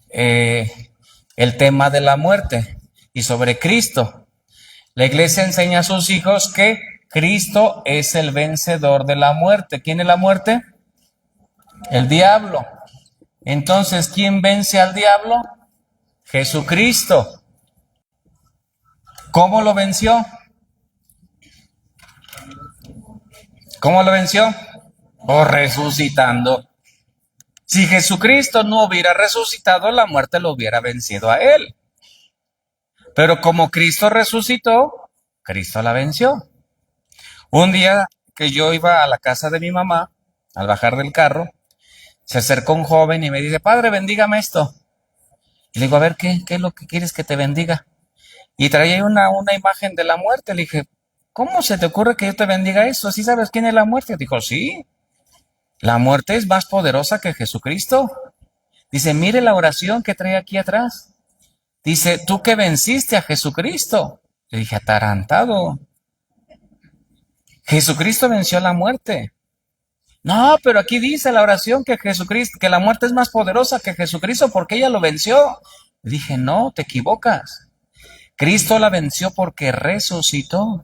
el tema de la muerte y sobre Cristo. La Iglesia enseña a sus hijos que Cristo es el vencedor de la muerte. ¿Quién es la muerte? El diablo. Entonces, ¿quién vence al diablo? Jesucristo. ¿Cómo lo venció? ¿Cómo lo venció? O resucitando. Si Jesucristo no hubiera resucitado, la muerte lo hubiera vencido a él. Pero como Cristo resucitó, Cristo la venció. Un día que yo iba a la casa de mi mamá, al bajar del carro, se acercó un joven y me dice: padre, bendígame esto. Y le digo: a ver, ¿qué es lo que quieres que te bendiga? Y traía una imagen de la muerte. Le dije: ¿cómo se te ocurre que yo te bendiga eso? ¿Sí sabes quién es la muerte? Dijo: sí, la muerte es más poderosa que Jesucristo. Dice: mire la oración que trae aquí atrás. Dice: tú que venciste a Jesucristo. Le dije: atarantado. Jesucristo venció la muerte. No, pero aquí dice la oración que Jesucristo, que la muerte es más poderosa que Jesucristo porque ella lo venció. Le dije: no, te equivocas. Cristo la venció porque resucitó.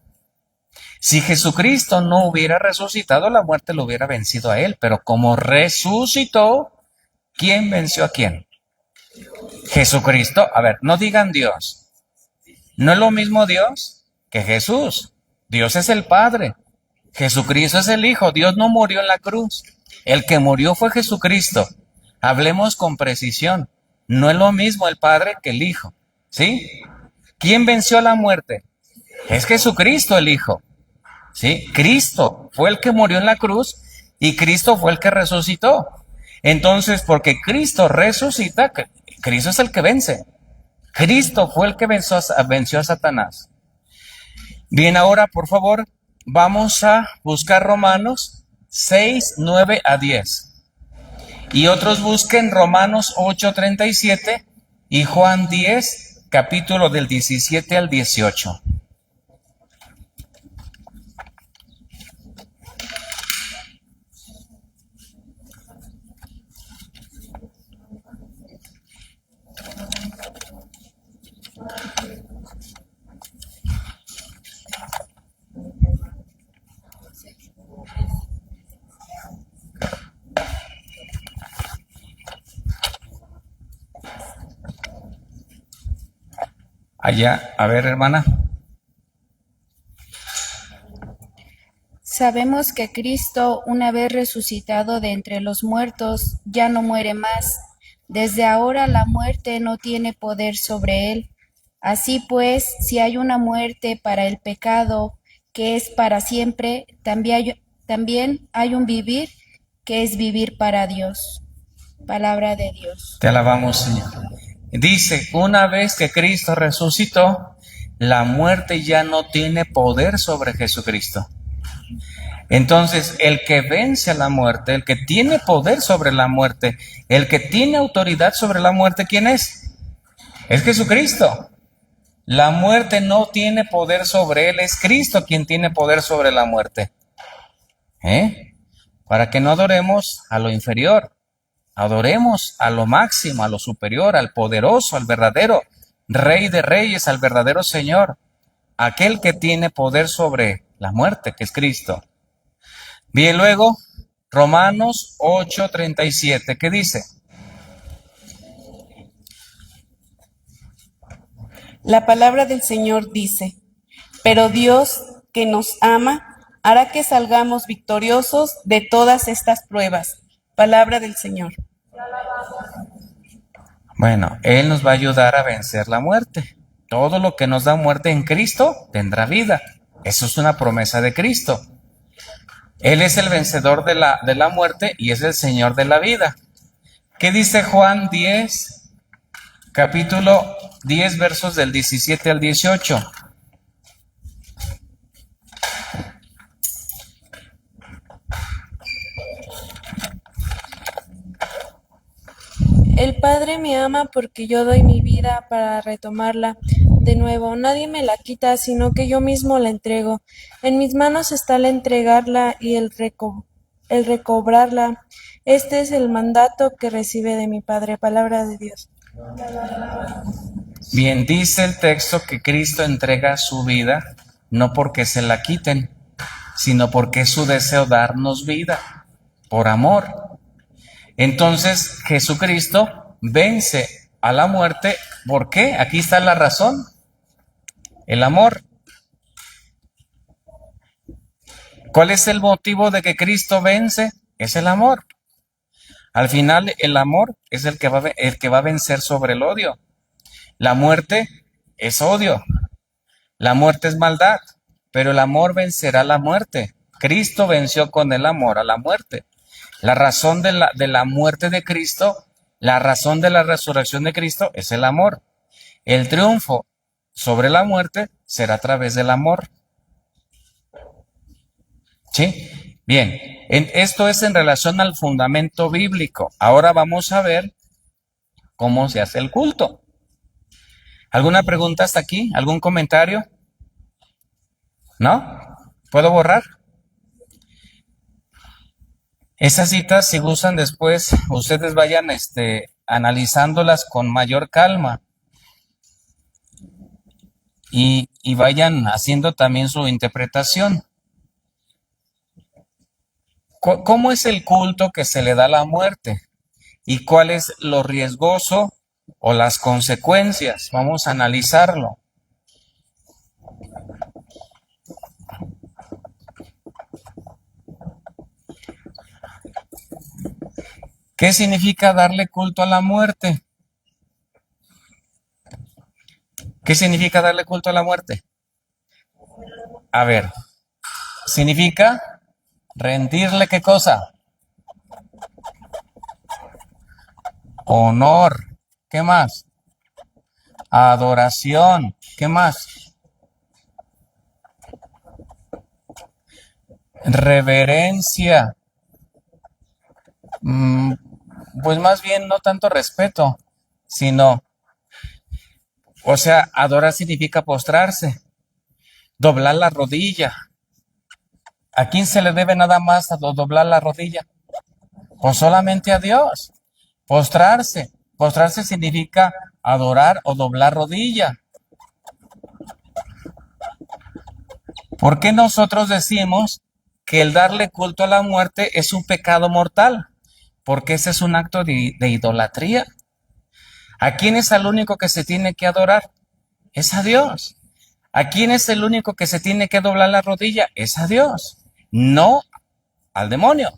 Si Jesucristo no hubiera resucitado, la muerte lo hubiera vencido a él. Pero como resucitó, ¿quién venció a quién? Jesucristo. A ver, no digan Dios. No es lo mismo Dios que Jesús. Dios es el Padre. Jesucristo es el Hijo. Dios no murió en la cruz. El que murió fue Jesucristo. Hablemos con precisión. No es lo mismo el Padre que el Hijo. ¿Sí? ¿Quién venció a la muerte? Es Jesucristo el Hijo. ¿Sí? Cristo fue el que murió en la cruz y Cristo fue el que resucitó. Entonces, porque Cristo resucita, Cristo es el que vence. Cristo fue el que venció a Satanás. Bien, ahora, por favor, vamos a buscar Romanos 6, 9 a 10. Y otros busquen Romanos 8, 37 y Juan 10, capítulo del 17 al 18. Allá, a ver, hermana. Sabemos que Cristo, una vez resucitado de entre los muertos, ya no muere más. Desde ahora la muerte no tiene poder sobre él. Así pues, si hay una muerte para el pecado, que es para siempre, también hay un vivir, que es vivir para Dios. Palabra de Dios. Te alabamos, Señor. Dice: una vez que Cristo resucitó, la muerte ya no tiene poder sobre Jesucristo. Entonces, el que vence a la muerte, el que tiene poder sobre la muerte, el que tiene autoridad sobre la muerte, ¿quién es? Es Jesucristo. La muerte no tiene poder sobre él, es Cristo quien tiene poder sobre la muerte. Para que no adoremos a lo inferior, adoremos a lo máximo, a lo superior, al poderoso, al verdadero Rey de Reyes, al verdadero Señor, aquel que tiene poder sobre la muerte, que es Cristo. Bien, luego, Romanos 8:37, ¿qué dice? La palabra del Señor dice, pero Dios, que nos ama, hará que salgamos victoriosos de todas estas pruebas. Palabra del Señor. Bueno, Él nos va a ayudar a vencer la muerte. Todo lo que nos da muerte en Cristo tendrá vida. Eso es una promesa de Cristo. Él es el vencedor de la muerte y es el Señor de la vida. ¿Qué dice Juan 10, capítulo 10, versos del 17 al 18? El Padre me ama porque yo doy mi vida para retomarla de nuevo. Nadie me la quita, sino que yo mismo la entrego. En mis manos está el entregarla y el recobrarla. Este es el mandato que recibe de mi Padre. Palabra de Dios. Bien, dice el texto que Cristo entrega su vida no porque se la quiten, sino porque es su deseo darnos vida, por amor. Entonces Jesucristo vence a la muerte. ¿Por qué? Aquí está la razón. El amor. ¿Cuál es el motivo de que Cristo vence? Es el amor. Al final, el amor es el que va a vencer sobre el odio. La muerte es odio. La muerte es maldad. Pero el amor vencerá la muerte. Cristo venció con el amor a la muerte. La razón de la muerte de Cristo, la razón de la resurrección de Cristo es el amor. El triunfo sobre la muerte será a través del amor. ¿Sí? Bien, esto es en relación al fundamento bíblico. Ahora vamos a ver cómo se hace el culto. ¿Alguna pregunta hasta aquí? ¿Algún comentario? ¿No? ¿Puedo borrar? Esas citas, si gustan después, ustedes vayan analizándolas con mayor calma y vayan haciendo también su interpretación. ¿Cómo es el culto que se le da a la muerte? ¿Y cuál es lo riesgoso o las consecuencias? Vamos a analizarlo. ¿Qué significa darle culto a la muerte? ¿Qué significa darle culto a la muerte? A ver, significa rendirle ¿qué cosa? Honor. ¿Qué más? Adoración. ¿Qué más? Reverencia. Pues más bien no tanto respeto, sino, o sea, adorar significa postrarse, doblar la rodilla. ¿A quién se le debe nada más doblar la rodilla? Pues solamente a Dios. Postrarse. Postrarse significa adorar o doblar rodilla. ¿Por qué nosotros decimos que el darle culto a la muerte es un pecado mortal? Porque ese es un acto de idolatría. ¿A quién es el único que se tiene que adorar? Es a Dios. ¿A quién es el único que se tiene que doblar la rodilla? Es a Dios, no al demonio.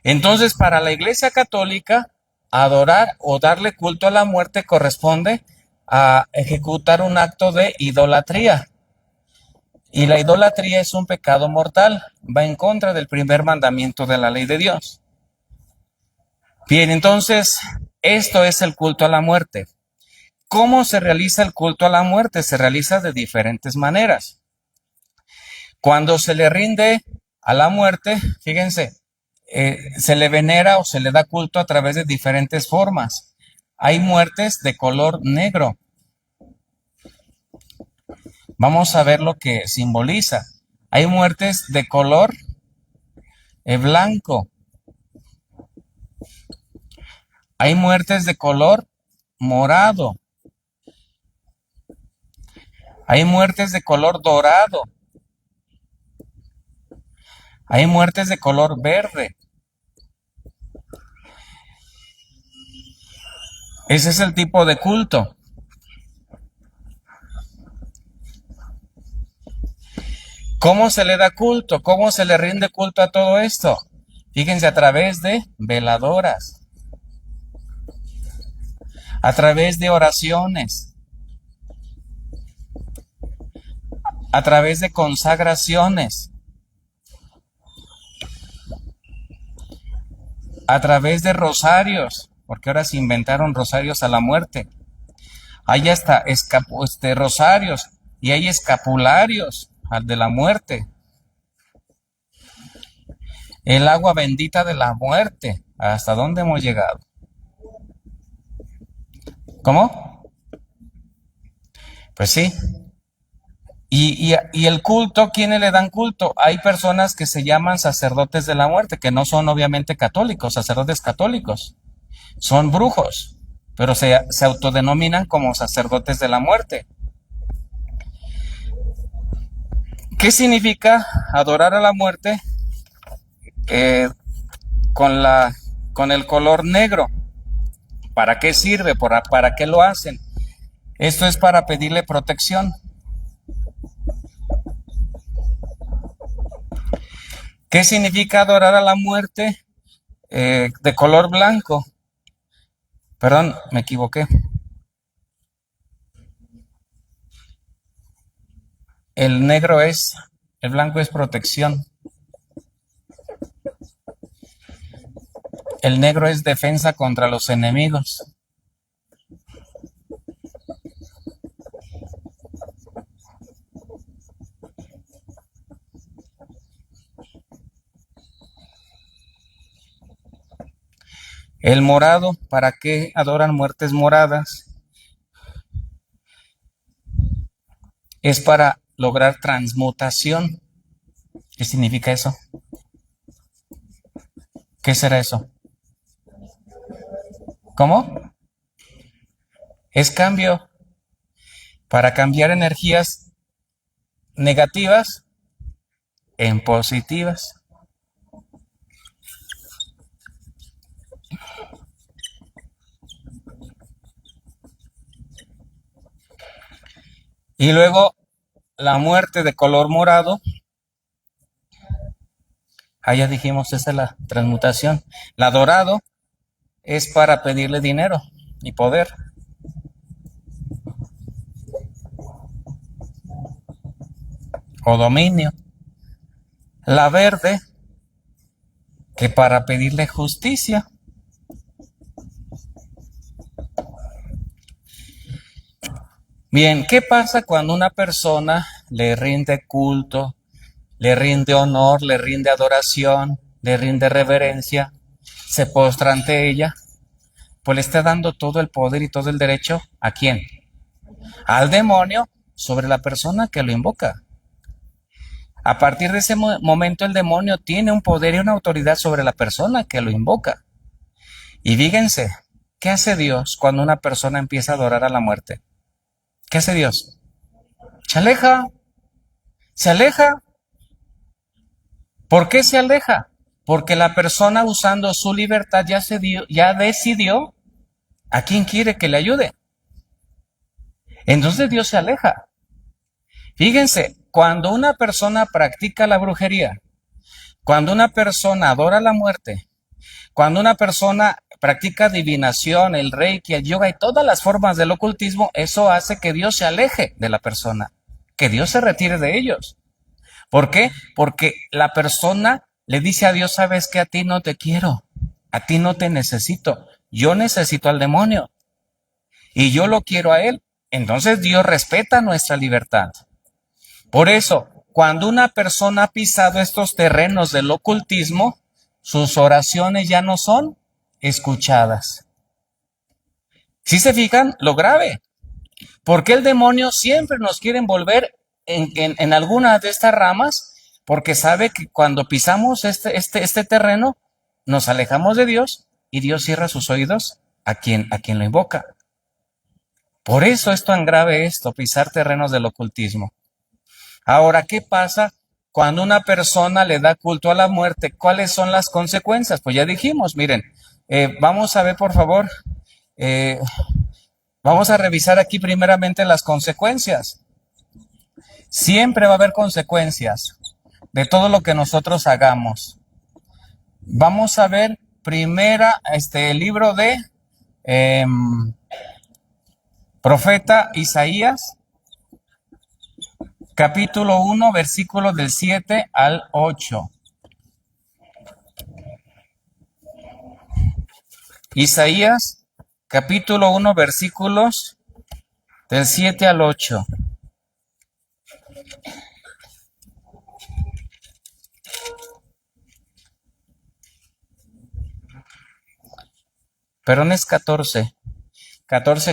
Entonces, para la Iglesia Católica, adorar o darle culto a la muerte corresponde a ejecutar un acto de idolatría. Y la idolatría es un pecado mortal, va en contra del primer mandamiento de la ley de Dios. Bien, entonces, esto es el culto a la muerte. ¿Cómo se realiza el culto a la muerte? Se realiza de diferentes maneras. Cuando se le rinde A la muerte, fíjense, se le venera o se le da culto a través de diferentes formas. Hay muertes de color negro. Vamos a ver lo que simboliza. Hay muertes de color blanco. Hay muertes de color morado. Hay muertes de color dorado. Hay muertes de color verde. Ese es el tipo de culto. ¿Cómo se le da culto? ¿Cómo se le rinde culto a todo esto? Fíjense, a través de veladoras, a través de oraciones, a través de consagraciones, a través de rosarios, porque ahora se inventaron rosarios a la muerte. Hay hasta rosarios y hay escapularios al de la muerte. El agua bendita de la muerte. ¿Hasta dónde hemos llegado? ¿Cómo? Pues sí. Y el culto, ¿quiénes le dan culto? Hay personas que se llaman sacerdotes de la muerte, que no son obviamente católicos, sacerdotes católicos. Son brujos, pero se autodenominan como sacerdotes de la muerte. ¿Qué significa adorar a la muerte con el color negro? ¿Para qué sirve? ¿Para qué lo hacen? Esto es para pedirle protección. ¿Qué significa adorar a la muerte de color blanco? Perdón, me equivoqué. El blanco es protección. El negro es defensa contra los enemigos. El morado, ¿para qué adoran muertes moradas? Es para lograr transmutación. ¿Qué significa eso? ¿Qué será eso? ¿Cómo? Es cambio. Para cambiar energías negativas en positivas. Y luego la muerte de color morado. Ya dijimos, esa es la transmutación. La dorado es para pedirle dinero y poder. O dominio. La verde, que para pedirle justicia. Bien, ¿qué pasa cuando una persona le rinde culto, le rinde honor, le rinde adoración, le rinde reverencia, se postra ante ella? Pues le está dando todo el poder y todo el derecho, ¿a quién? Al demonio sobre la persona que lo invoca. A partir de ese momento el demonio tiene un poder y una autoridad sobre la persona que lo invoca. Y fíjense, ¿qué hace Dios cuando una persona empieza a adorar a la muerte? ¿Qué hace Dios? Se aleja. Se aleja. ¿Por qué se aleja? Porque la persona, usando su libertad, ya decidió a quién quiere que le ayude. Entonces Dios se aleja. Fíjense, cuando una persona practica la brujería, cuando una persona adora la muerte, cuando una persona practica adivinación, el reiki, el yoga y todas las formas del ocultismo, eso hace que Dios se aleje de la persona, que Dios se retire de ellos. ¿Por qué? Porque la persona le dice a Dios, sabes que a ti no te quiero, a ti no te necesito, yo necesito al demonio y yo lo quiero a él. Entonces Dios respeta nuestra libertad. Por eso, cuando una persona ha pisado estos terrenos del ocultismo, sus oraciones ya no son escuchadas. ¿Sí se fijan lo grave? Porque el demonio siempre nos quiere envolver en alguna de estas ramas, porque sabe que cuando pisamos este terreno, nos alejamos de Dios y Dios cierra sus oídos a quien lo invoca. Por eso es tan grave esto, pisar terrenos del ocultismo. Ahora, ¿qué pasa cuando una persona le da culto a la muerte? ¿Cuáles son las consecuencias? Pues ya dijimos, miren, vamos a ver por favor, vamos a revisar aquí primeramente las consecuencias. Siempre va a haber consecuencias de todo lo que nosotros hagamos. Vamos a ver primera, el libro de profeta Isaías, capítulo 1, versículos del 7 al 8. Isaías, capítulo 1, versículos del 7 al 8. Perdón, es 14,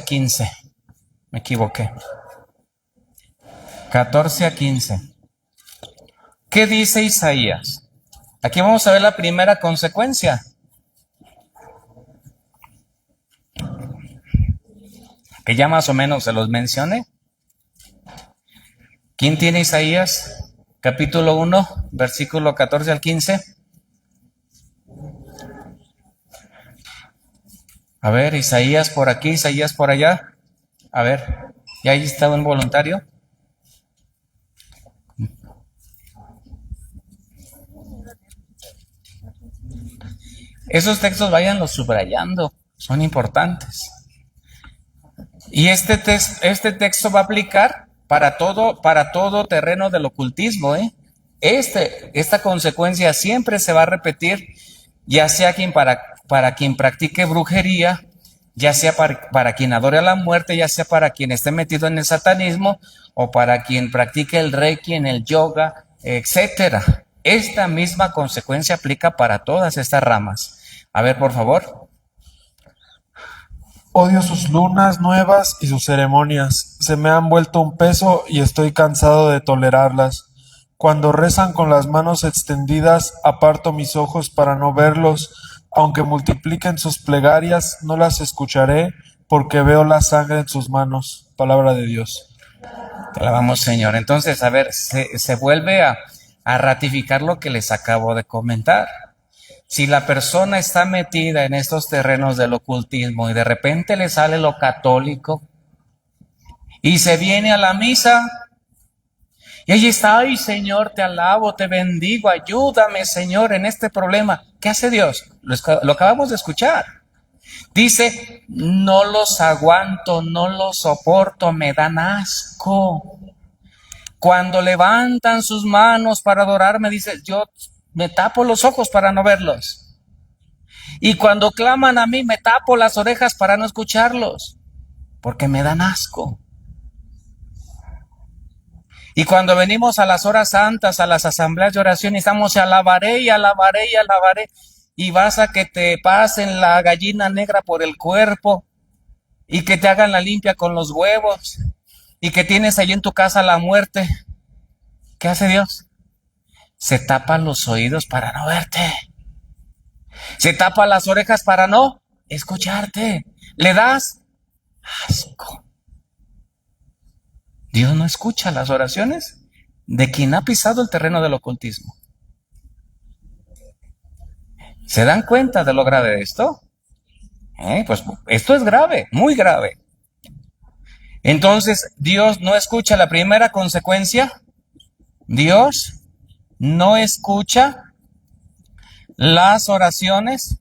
15. Me equivoqué. 14 a 15. ¿Qué dice Isaías? Aquí vamos a ver la primera consecuencia. Que ya más o menos se los mencioné. ¿Quién tiene Isaías? Capítulo 1, versículo 14 al 15. A ver, Isaías por aquí, Isaías por allá. A ver, ¿ya ahí está un voluntario? Esos textos váyanlos subrayando, son importantes. Y este texto va a aplicar para todo terreno del ocultismo, ¿eh? Esta consecuencia siempre se va a repetir, ya sea para quien practique brujería, ya sea para quien adore a la muerte, ya sea para quien esté metido en el satanismo, o para quien practique el reiki, en el yoga, etcétera. Esta misma consecuencia aplica para todas estas ramas. A ver, por favor. Odio sus lunas nuevas y sus ceremonias. Se me han vuelto un peso y estoy cansado de tolerarlas. Cuando rezan con las manos extendidas, aparto mis ojos para no verlos. Aunque multipliquen sus plegarias, no las escucharé, porque veo la sangre en sus manos. Palabra de Dios. Te alabamos, Señor. Entonces, a ver, se vuelve a ratificar lo que les acabo de comentar. Si la persona está metida en estos terrenos del ocultismo y de repente le sale lo católico y se viene a la misa y allí está, ay Señor, te alabo, te bendigo, ayúdame Señor en este problema. ¿Qué hace Dios? Lo acabamos de escuchar. Dice, no los aguanto, no los soporto, me dan asco. Cuando levantan sus manos para adorarme, dice, yo me tapo los ojos para no verlos. Y cuando claman a mí, me tapo las orejas para no escucharlos, porque me dan asco. Y cuando venimos a las horas santas, a las asambleas de oración, y estamos, alabaré y alabaré y alabaré, y vas a que te pasen la gallina negra por el cuerpo, y que te hagan la limpia con los huevos, y que tienes allí en tu casa la muerte. ¿Qué hace Dios? Se tapa los oídos para no verte. Se tapa las orejas para no escucharte. Le das asco. Dios no escucha las oraciones de quien ha pisado el terreno del ocultismo. ¿Se dan cuenta de lo grave de esto? Pues esto es grave, muy grave. Entonces, Dios no escucha la primera consecuencia. Dios no escucha las oraciones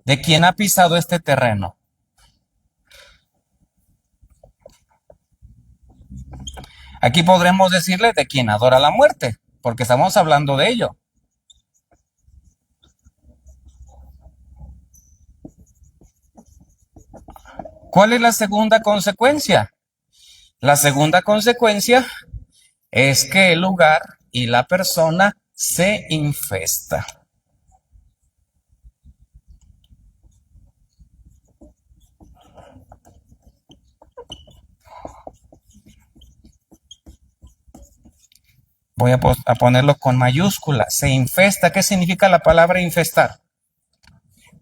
de quien ha pisado este terreno. Aquí podremos decirle de quien adora la muerte, porque estamos hablando de ello. ¿Cuál es la segunda consecuencia? La segunda consecuencia es que el lugar y la persona se infesta. Voy a ponerlo con mayúscula. Se infesta. ¿Qué significa la palabra infestar?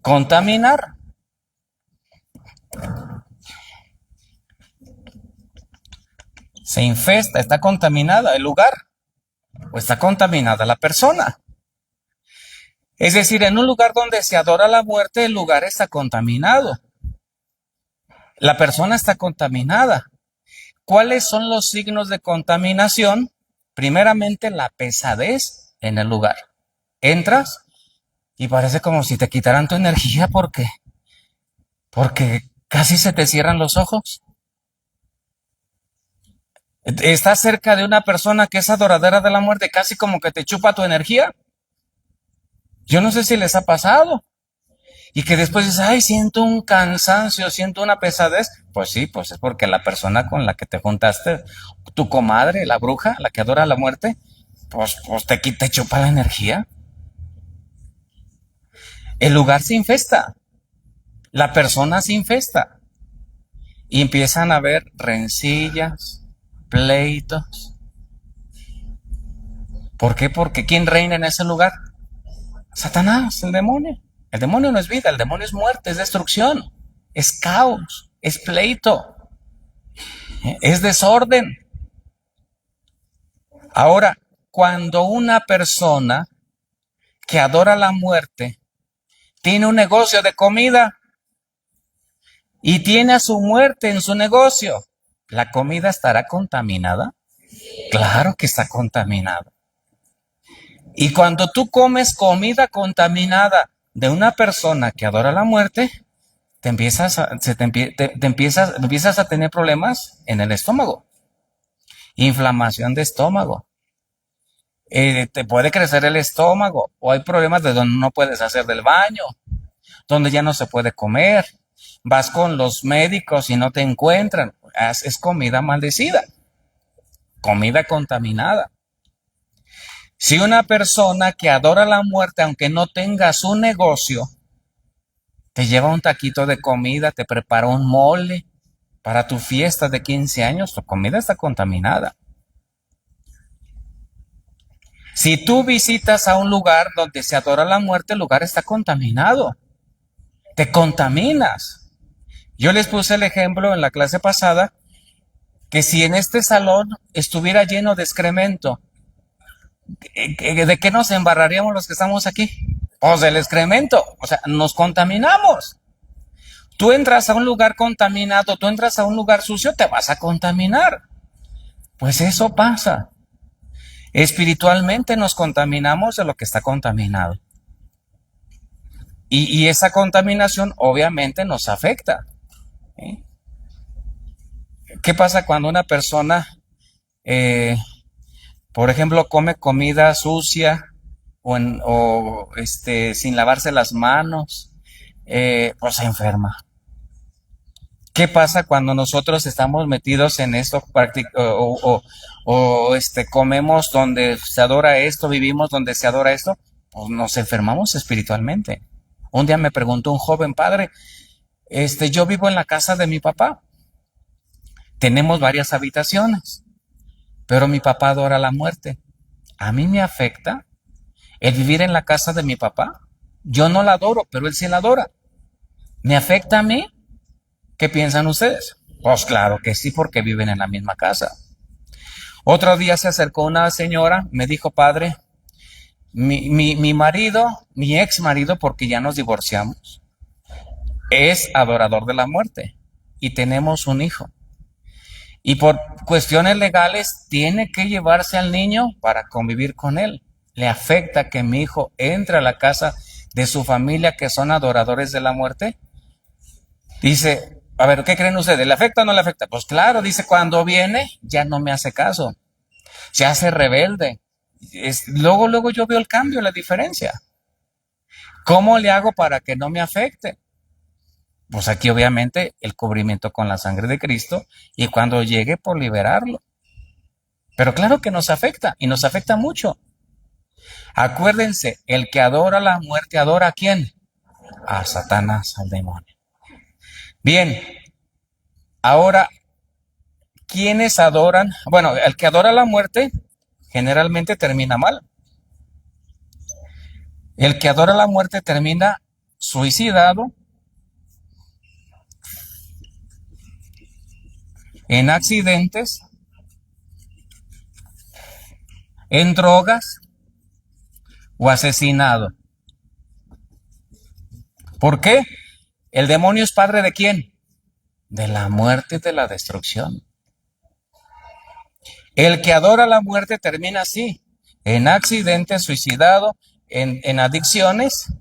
Contaminar. Se infesta, está contaminada el lugar o está contaminada la persona. Es decir, en un lugar donde se adora la muerte, el lugar está contaminado. La persona está contaminada. ¿Cuáles son los signos de contaminación? Primeramente, la pesadez en el lugar. Entras y parece como si te quitaran tu energía porque casi se te cierran los ojos. Estás cerca de una persona que es adoradora de la muerte, casi como que te chupa tu energía. Yo no sé si les ha pasado. Y que después dices, ay, siento un cansancio, siento una pesadez. Pues sí, pues es porque la persona con la que te juntaste, tu comadre, la bruja, la que adora la muerte, pues te chupa la energía. El lugar se infesta. La persona se infesta. Y empiezan a haber rencillas, pleitos. ¿Por qué? Porque ¿quién reina en ese lugar? Satanás, el demonio. El demonio no es vida, el demonio es muerte, es destrucción, es caos, es pleito, es desorden. Ahora, cuando una persona que adora la muerte tiene un negocio de comida y tiene a su muerte en su negocio, ¿la comida estará contaminada? Claro que está contaminada. Y cuando tú comes comida contaminada de una persona que adora la muerte, empiezas a tener problemas en el estómago, inflamación de estómago, te puede crecer el estómago, o hay problemas de donde no puedes hacer del baño, donde ya no se puede comer, vas con los médicos y no te encuentran, es comida maldecida, comida contaminada. Si una persona que adora la muerte, aunque no tenga su negocio, te lleva un taquito de comida, te prepara un mole para tu fiesta de 15 años, tu comida está contaminada. Si tú visitas a un lugar donde se adora la muerte, el lugar está contaminado. Te contaminas. Yo les puse el ejemplo en la clase pasada que si en este salón estuviera lleno de excremento, ¿de qué nos embarraríamos los que estamos aquí? Pues del excremento, o sea, nos contaminamos. Tú entras a un lugar contaminado, tú entras a un lugar sucio, te vas a contaminar. Pues eso pasa. Espiritualmente nos contaminamos de lo que está contaminado. Y esa contaminación obviamente nos afecta. ¿Qué pasa cuando una persona, por ejemplo, come comida sucia o sin lavarse las manos? Pues se enferma. ¿Qué pasa cuando nosotros estamos metidos en esto comemos donde se adora esto, vivimos donde se adora esto? Pues nos enfermamos espiritualmente. Un día me preguntó un joven: padre, yo vivo en la casa de mi papá. Tenemos varias habitaciones, pero mi papá adora la muerte. ¿A mí me afecta el vivir en la casa de mi papá? Yo no la adoro, pero él sí la adora. ¿Me afecta a mí? ¿Qué piensan ustedes? Pues claro que sí, porque viven en la misma casa. Otro día se acercó una señora, me dijo: padre, mi marido, mi ex marido, porque ya nos divorciamos, es adorador de la muerte y tenemos un hijo. Y por cuestiones legales tiene que llevarse al niño para convivir con él. ¿Le afecta que mi hijo entre a la casa de su familia que son adoradores de la muerte? Dice: a ver, ¿qué creen ustedes? ¿Le afecta o no le afecta? Pues claro, dice, cuando viene ya no me hace caso, se hace rebelde. Luego yo veo el cambio, la diferencia. ¿Cómo le hago para que no me afecte? Pues aquí obviamente el cubrimiento con la sangre de Cristo y cuando llegue por liberarlo. Pero claro que nos afecta y nos afecta mucho. Acuérdense, el que adora la muerte, ¿adora a quién? A Satanás, al demonio. Bien, ahora, ¿quiénes adoran? Bueno, el que adora la muerte generalmente termina mal. El que adora la muerte termina suicidado, en accidentes, en drogas o asesinado. ¿Por qué? El demonio es padre ¿de quién? De la muerte y de la destrucción. El que adora la muerte termina así, en accidentes, suicidado, en adicciones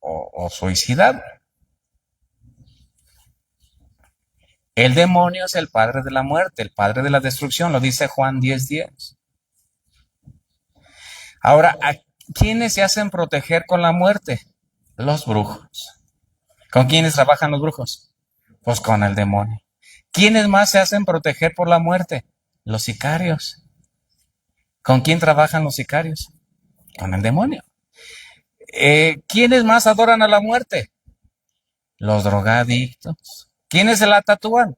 o suicidado. El demonio es el padre de la muerte, el padre de la destrucción, lo dice Juan 10:10. Ahora, ¿a quiénes se hacen proteger con la muerte? Los brujos. ¿Con quiénes trabajan los brujos? Pues con el demonio. ¿Quiénes más se hacen proteger por la muerte? Los sicarios. ¿Con quién trabajan los sicarios? Con el demonio. ¿Quiénes más adoran a la muerte? Los drogadictos. ¿Quiénes se la tatúan?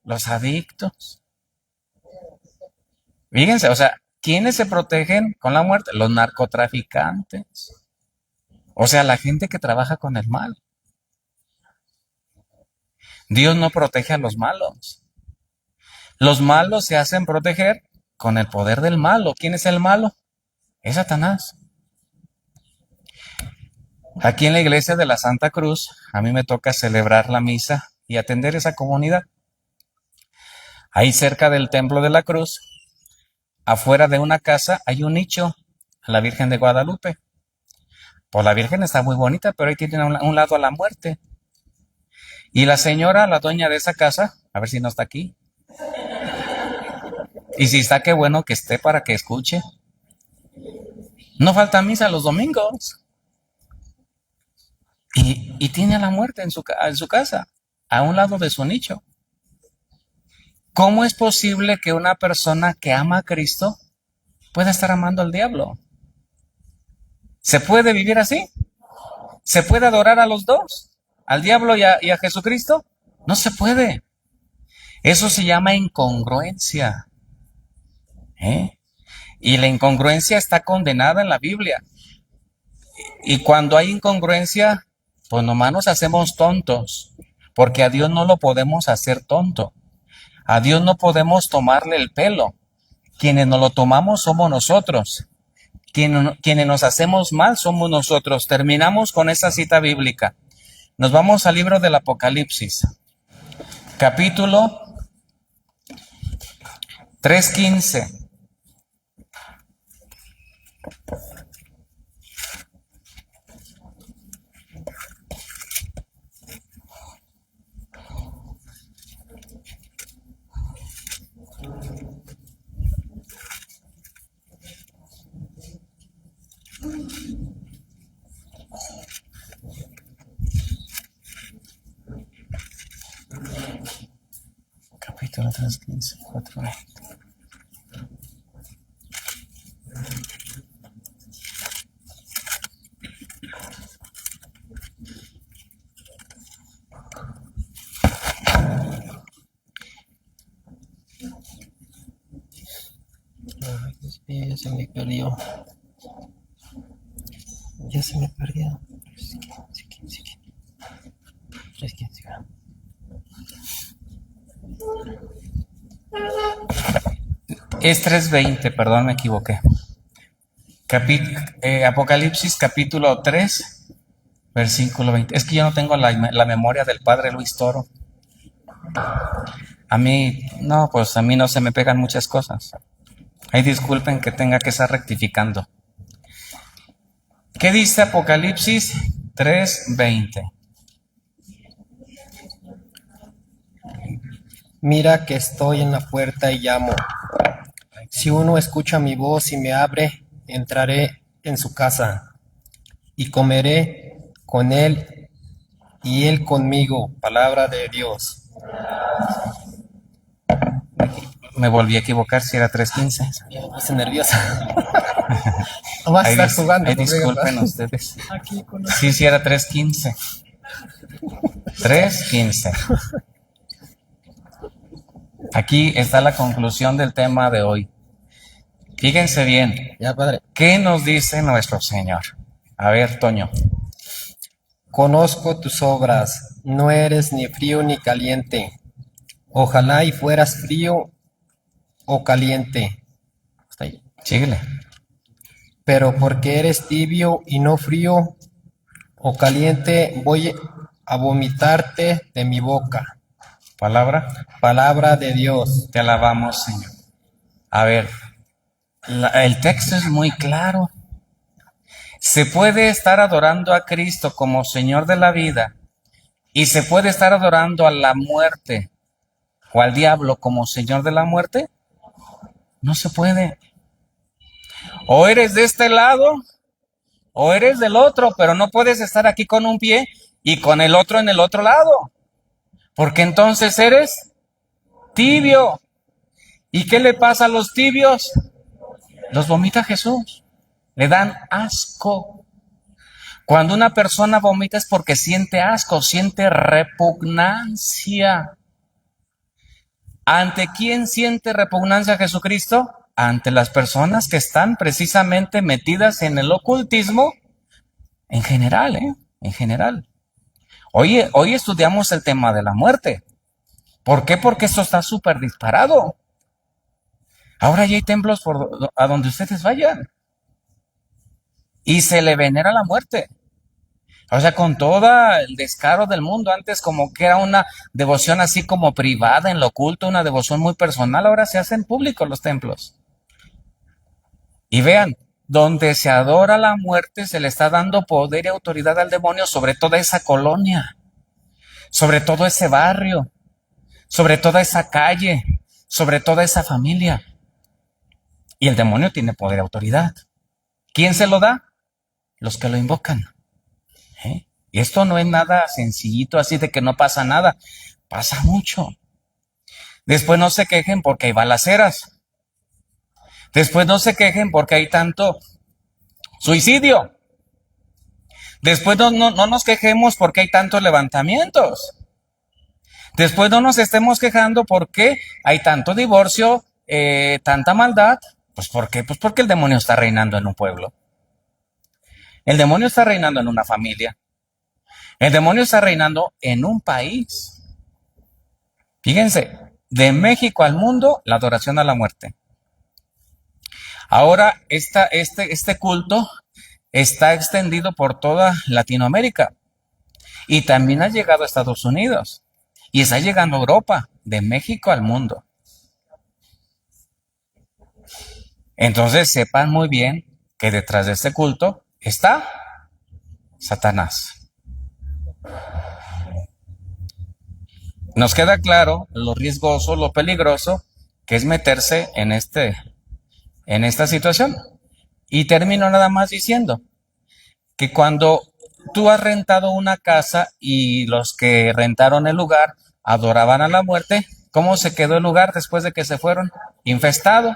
Los adictos. Fíjense, o sea, ¿quiénes se protegen con la muerte? Los narcotraficantes. O sea, la gente que trabaja con el mal. Dios no protege a los malos. Los malos se hacen proteger con el poder del malo. ¿Quién es el malo? Es Satanás. Aquí en la iglesia de la Santa Cruz, a mí me toca celebrar la misa y atender esa comunidad. Ahí cerca del Templo de la Cruz, afuera de una casa, hay un nicho a la Virgen de Guadalupe. Pues la Virgen está muy bonita, pero ahí tiene a un lado a la muerte. Y la señora, la dueña de esa casa, a ver si no está aquí. Y si está, qué bueno que esté para que escuche. No falta misa los domingos. Y tiene a la muerte en su casa, a un lado de su nicho. ¿Cómo es posible que una persona que ama a Cristo pueda estar amando al diablo? ¿Se puede vivir así? ¿Se puede adorar a los dos? ¿Al diablo y a Jesucristo? No se puede. Eso se llama incongruencia. Y la incongruencia está condenada en la Biblia. Y cuando hay incongruencia, pues nomás nos hacemos tontos, porque a Dios no lo podemos hacer tonto. A Dios no podemos tomarle el pelo. Quienes nos lo tomamos somos nosotros. Quienes nos hacemos mal somos nosotros. Terminamos con esa cita bíblica. Nos vamos al libro del Apocalipsis, capítulo 3:15. Capítulo 3:15, 4:20. Ya se me perdió. Ya se me perdió. Es 3:20, perdón, me equivoqué. Apocalipsis capítulo 3, versículo 20. Es que yo no tengo la memoria del padre Luis Toro. A mí no se me pegan muchas cosas. Ay, disculpen que tenga que estar rectificando. ¿Qué dice Apocalipsis 3:20? Mira que estoy en la puerta y llamo. Si uno escucha mi voz y me abre, entraré en su casa y comeré con él y él conmigo. Palabra de Dios. Me volví a equivocar si era 3:15. Me puse nerviosa. No vas a estar jugando. Disculpen ustedes. Sí, era 3:15. 3:15. Aquí está la conclusión del tema de hoy. Fíjense bien. Ya, padre. ¿Qué nos dice nuestro Señor? A ver, Toño. Conozco tus obras, no eres ni frío ni caliente. Ojalá y fueras frío o caliente. Hasta ahí. Síguele. Pero porque eres tibio y no frío o caliente, voy a vomitarte de mi boca. Palabra. Palabra de Dios. Te alabamos, Señor. A ver, el texto es muy claro. Se puede estar adorando a Cristo como Señor de la vida y se puede estar adorando a la muerte o al diablo como Señor de la muerte. No se puede. O eres de este lado o eres del otro, pero no puedes estar aquí con un pie y con el otro en el otro lado, porque entonces eres tibio. ¿Y qué le pasa a los tibios? Los vomita Jesús. Le dan asco. Cuando una persona vomita es porque siente asco, siente repugnancia. ¿Ante quién siente repugnancia Jesucristo? Ante las personas que están precisamente metidas en el ocultismo en general, en general. Hoy estudiamos el tema de la muerte. ¿Por qué? Porque esto está súper disparado. Ahora ya hay templos a donde ustedes vayan. Y se le venera la muerte. O sea, con todo el descaro del mundo. Antes como que era una devoción así como privada, en lo oculto, una devoción muy personal. Ahora se hacen públicos los templos. Y vean, donde se adora la muerte, se le está dando poder y autoridad al demonio sobre toda esa colonia, sobre todo ese barrio, sobre toda esa calle, sobre toda esa familia. Y el demonio tiene poder y autoridad. ¿Quién se lo da? Los que lo invocan. Y esto no es nada sencillito así de que no pasa nada. Pasa mucho. Después no se quejen porque hay balaceras. Después no se quejen porque hay tanto suicidio. Después no nos quejemos porque hay tantos levantamientos. Después no nos estemos quejando porque hay tanto divorcio, tanta maldad. Pues ¿por qué? Pues porque el demonio está reinando en un pueblo. El demonio está reinando en una familia. El demonio está reinando en un país. Fíjense, de México al mundo, la adoración a la muerte. Ahora, este culto está extendido por toda Latinoamérica y también ha llegado a Estados Unidos y está llegando a Europa, de México al mundo. Entonces, sepan muy bien que detrás de este culto está Satanás. Nos queda claro lo riesgoso, lo peligroso que es meterse en esta situación. Y termino nada más diciendo que cuando tú has rentado una casa y los que rentaron el lugar adoraban a la muerte, ¿cómo se quedó el lugar después de que se fueron? Infestado.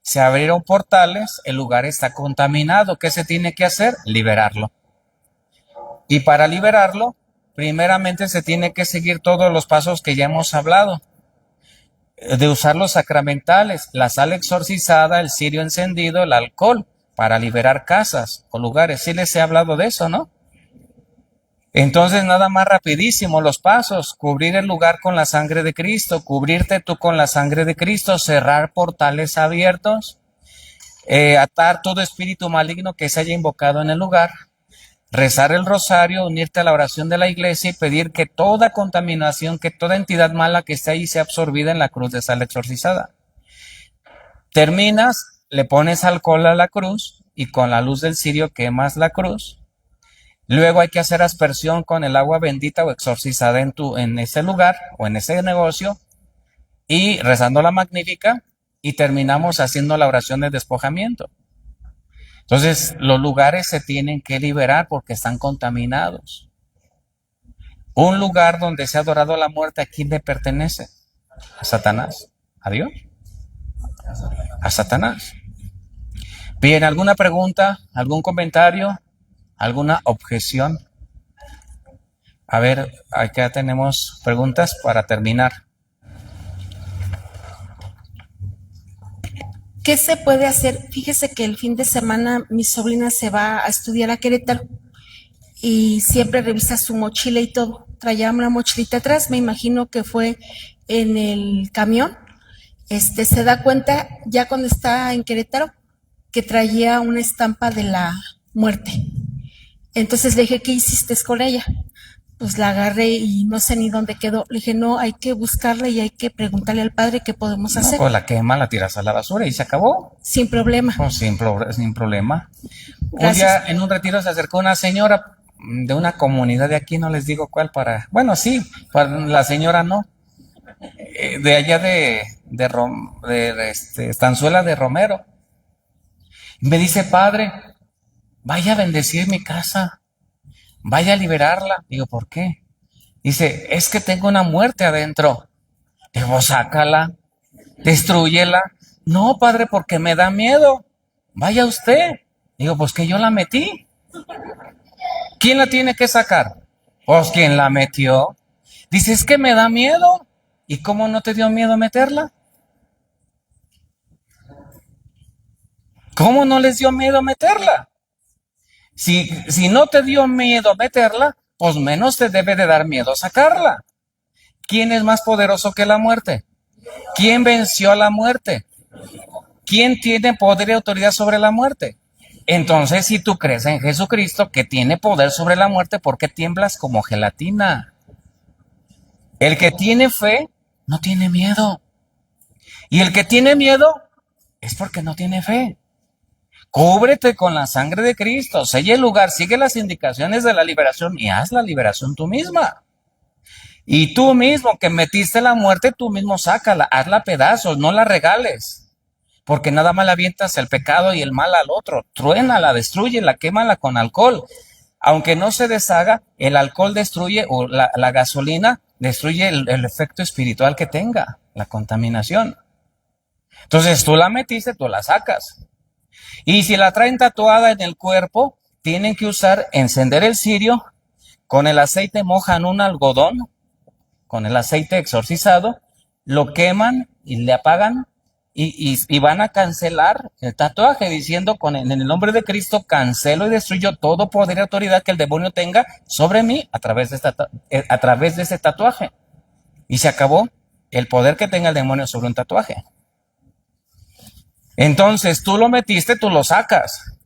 Se abrieron portales, el lugar está contaminado. ¿Qué se tiene que hacer? Liberarlo. Y para liberarlo, primeramente se tiene que seguir todos los pasos que ya hemos hablado. De usar los sacramentales, la sal exorcizada, el cirio encendido, el alcohol, para liberar casas o lugares. Sí les he hablado de eso, ¿no? Entonces, nada más rapidísimo los pasos: cubrir el lugar con la sangre de Cristo, cubrirte tú con la sangre de Cristo, cerrar portales abiertos, atar todo espíritu maligno que se haya invocado en el lugar, rezar el rosario, unirte a la oración de la iglesia y pedir que toda contaminación, que toda entidad mala que esté ahí sea absorbida en la cruz de sal exorcizada. Terminas, le pones alcohol a la cruz y con la luz del cirio quemas la cruz. Luego hay que hacer aspersión con el agua bendita o exorcizada en ese lugar o en ese negocio y rezando la Magnífica, y terminamos haciendo la oración de despojamiento. Entonces, los lugares se tienen que liberar porque están contaminados. Un lugar donde se ha adorado a la muerte, ¿a quién le pertenece? A Satanás, a Dios. A Satanás. Bien, ¿alguna pregunta? ¿Algún comentario? ¿Alguna objeción? A ver, acá tenemos preguntas para terminar. ¿Qué se puede hacer? Fíjese que el fin de semana mi sobrina se va a estudiar a Querétaro y siempre revisa su mochila y todo. Traía una mochilita atrás, me imagino que fue en el camión. Se da cuenta ya cuando está en Querétaro que traía una estampa de la muerte. Entonces le dije, ¿qué hiciste con ella? Pues la agarré y no sé ni dónde quedó. Le dije, no, hay que buscarla y hay que preguntarle al padre qué podemos hacer. Pues la quema, la tiras a la basura y se acabó. Sin problema. Pues sin problema. Un día en un retiro se acercó una señora de una comunidad de aquí, no les digo cuál, bueno, sí, para la señora no. De allá de Estanzuela de Romero. Me dice, padre, vaya a bendecir mi casa, vaya a liberarla. Digo, ¿por qué? Dice, es que tengo una muerte adentro. Digo, sácala, destrúyela. No, padre, porque me da miedo. Vaya usted. Digo, pues que yo la metí. ¿Quién la tiene que sacar? Pues quien la metió. Dice, es que me da miedo. ¿Y cómo no te dio miedo meterla? ¿Cómo no les dio miedo meterla? Si no te dio miedo meterla, pues menos te debe de dar miedo sacarla. ¿Quién es más poderoso que la muerte? ¿Quién venció a la muerte? ¿Quién tiene poder y autoridad sobre la muerte? Entonces, si tú crees en Jesucristo, que tiene poder sobre la muerte, ¿por qué tiemblas como gelatina? El que tiene fe no tiene miedo. Y el que tiene miedo es porque no tiene fe. Cúbrete con la sangre de Cristo, sella el lugar, sigue las indicaciones de la liberación y haz la liberación tú misma. Y tú mismo que metiste la muerte, tú mismo sácala, hazla pedazos, no la regales. Porque nada más la avientas el pecado y el mal al otro. Truénala, destrúyela, quémala con alcohol. Aunque no se deshaga, el alcohol destruye, o la gasolina destruye el efecto espiritual que tenga, la contaminación. Entonces tú la metiste, tú la sacas. Y si la traen tatuada en el cuerpo, tienen que encender el cirio, con el aceite mojan un algodón, con el aceite exorcizado, lo queman y le apagan y van a cancelar el tatuaje diciendo en el nombre de Cristo cancelo y destruyo todo poder y autoridad que el demonio tenga sobre mí a través de ese tatuaje. Y se acabó el poder que tenga el demonio sobre un tatuaje. Entonces tú lo metiste, tú lo sacas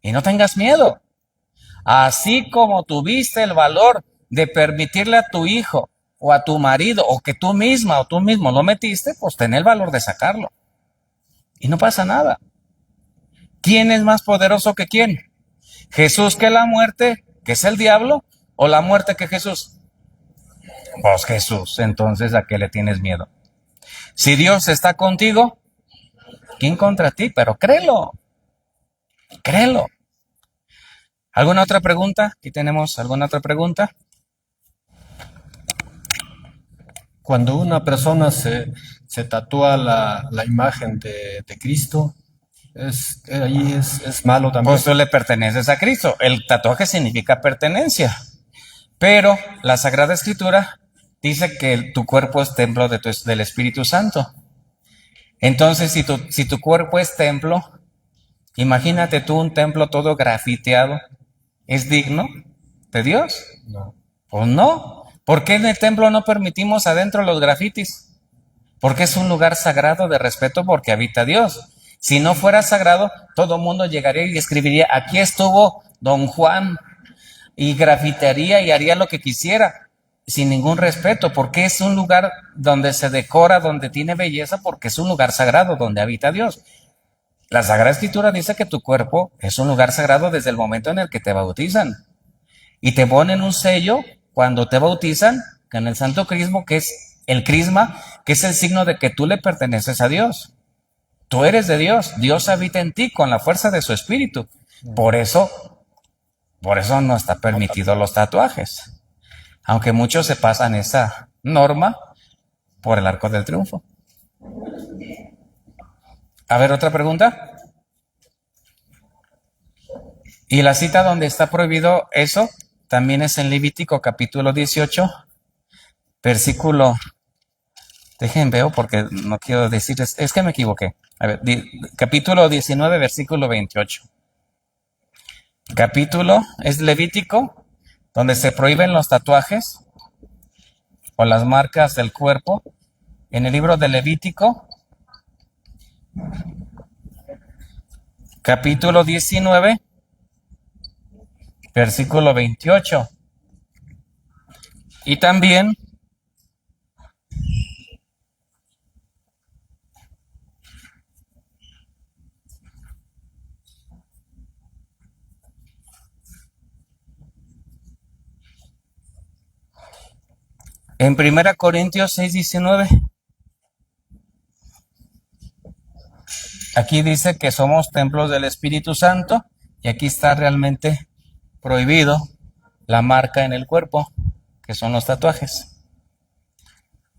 y no tengas miedo. Así como tuviste el valor de permitirle a tu hijo o a tu marido, o que tú misma o tú mismo lo metiste, pues ten el valor de sacarlo. Y no pasa nada. ¿Quién es más poderoso que quién? ¿Jesús que la muerte, que es el diablo, o la muerte que Jesús? Pues Jesús. Entonces, ¿a qué le tienes miedo? Si Dios está contigo, ¿quién contra ti? Pero créelo. Créelo. ¿Alguna otra pregunta? Aquí tenemos alguna otra pregunta. Cuando una persona se tatúa la imagen de Cristo, ahí es malo también. Pues tú le perteneces a Cristo. El tatuaje significa pertenencia. Pero la Sagrada Escritura dice que tu cuerpo es templo del Espíritu Santo. Entonces, si tu cuerpo es templo, imagínate tú un templo todo grafiteado. ¿Es digno de Dios? No. Pues no. ¿Por qué en el templo no permitimos adentro los grafitis? Porque es un lugar sagrado de respeto porque habita Dios. Si no fuera sagrado, todo el mundo llegaría y escribiría, aquí estuvo Don Juan, y grafitearía y haría lo que quisiera, sin ningún respeto, porque es un lugar donde se decora, donde tiene belleza, porque es un lugar sagrado donde habita Dios. La Sagrada Escritura dice que tu cuerpo es un lugar sagrado desde el momento en el que te bautizan. Y te ponen un sello cuando te bautizan, en el Santo Crisma, que es el crisma, que es el signo de que tú le perteneces a Dios. Tú eres de Dios. Dios habita en ti con la fuerza de su espíritu. Por eso no está permitido los tatuajes. Aunque muchos se pasan esa norma por el Arco del Triunfo. A ver, otra pregunta. Y la cita donde está prohibido eso también es en Levítico capítulo 18, versículo. Dejen veo porque no quiero decir, es que me equivoqué. A ver, capítulo 19, versículo 28. Capítulo es Levítico, donde se prohíben los tatuajes o las marcas del cuerpo. En el libro de Levítico, capítulo 19, versículo 28. Y también en 1 Corintios 6:19. Aquí dice que somos templos del Espíritu Santo y aquí está realmente prohibido la marca en el cuerpo, que son los tatuajes.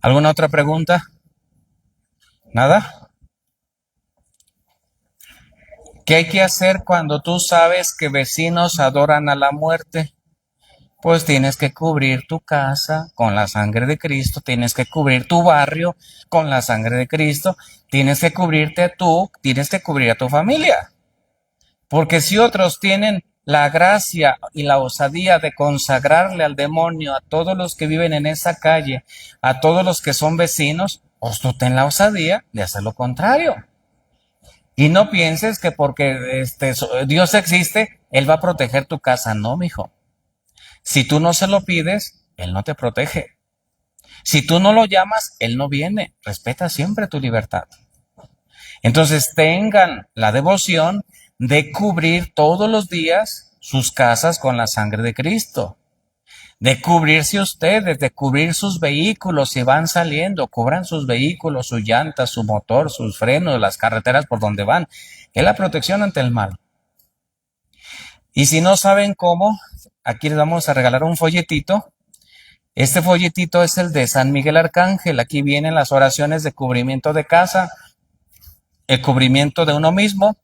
¿Alguna otra pregunta? ¿Nada? ¿Qué hay que hacer cuando tú sabes que vecinos adoran a la muerte? Pues tienes que cubrir tu casa con la sangre de Cristo, tienes que cubrir tu barrio con la sangre de Cristo, tienes que cubrirte tú, tienes que cubrir a tu familia. Porque si otros tienen la gracia y la osadía de consagrarle al demonio a todos los que viven en esa calle, a todos los que son vecinos, pues tú ten la osadía de hacer lo contrario. Y no pienses que porque Dios existe, Él va a proteger tu casa. No, mijo. Si tú no se lo pides, Él no te protege. Si tú no lo llamas, Él no viene. Respeta siempre tu libertad. Entonces tengan la devoción de cubrir todos los días sus casas con la sangre de Cristo. De cubrirse ustedes, de cubrir sus vehículos si van saliendo, cubran sus vehículos, sus llantas, su motor, sus frenos, las carreteras por donde van. Es la protección ante el mal. Y si no saben cómo, aquí les vamos a regalar un folletito. Este folletito es el de San Miguel Arcángel. Aquí vienen las oraciones de cubrimiento de casa, el cubrimiento de uno mismo,